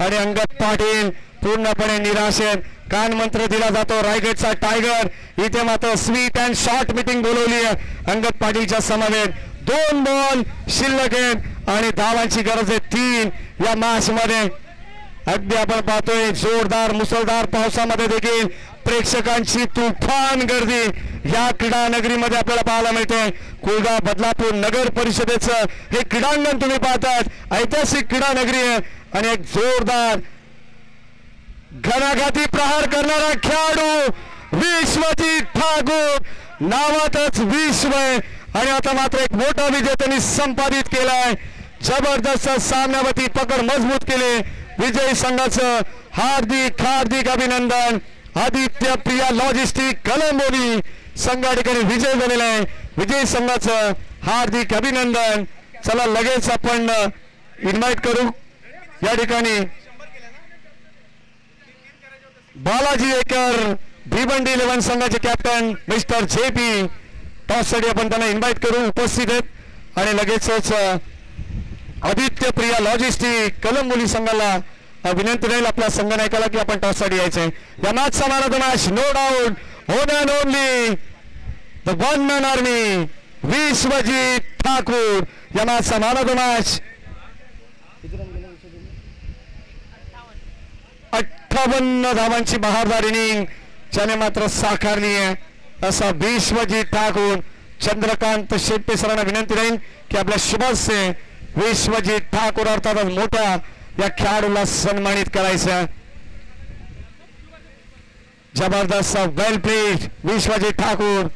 आणि अंगद पाटील पूर्णपणे निराश आहेत. कान मंत्र दिला जातो रायगडचा टायगर. इथे मात्र स्वीट अँड शॉर्ट मीटिंग बोलवली आहे अंगद पाटीलच्या समवेत. 2 बॉल शिल्लक आहेत आणि धावांची गरज आहे 3 या मॅच मध्ये. अगदी आपण पाहतोय जोरदार मुसळधार पावसामध्ये देखील प्रेक्षकांची तुफान गर्दी या क्रीडा नगरीमध्ये आपल्याला पाहायला मिळते. कुळगाव बदलापूर नगर परिषदेचं हे क्रीडांगण तुम्ही पाहतात, ऐतिहासिक क्रीडा नगरी आहे आणि एक जोरदार घणाघाती प्रहार करणारा खेळाडू विश्वजित ठाकूर. नावातच विश्व आहे आणि आता मात्र एक मोठा विजय त्यांनी संपादित केलाय. जबरदस्त सामन्यावरती पकड मजबूत केली. विजयी संघाचं हार्दिक हार्दिक अभिनंदन. आदित्य प्रिया लॉजिस्टिक कलंबोली संघा ठिकाणी विजय झालेला आहे. विजयी संघाचं हार्दिक अभिनंदन. चला लगेच आपण इन्व्हाइट करू या ठिकाणी बालाजी एकर भिवंडी 11 संघाचे कॅप्टन मिस्टर JP टॉससाठी आपण त्यांना इन्व्हाइट करू, उपस्थित आहेत आणि लगेचच आदित्य प्रिया लॉजिस्टिक कलंबोली संघाला विनंती राहील आपल्या संघनायकाला की आपण टॉससाठी यायचंय. या मॅचचा man of the match no doubt one and only the one man army Vishwajit Thakur. या मॅचचा मॅन ऑफ द मॅच 58 धावांची बहारदार इनिंग ज्याने मात्र साकारली आहे असा विश्वजित ठाकूर. चंद्रकांत शेट्टे सरांना विनंती राहील की आपल्या शुभस्य विश्वजित ठाकूर अर्थातच मोठ्या या खेळाडूला सन्मानित करायचं. जबरदस्त वेल प्लेड विश्वजित ठाकूर.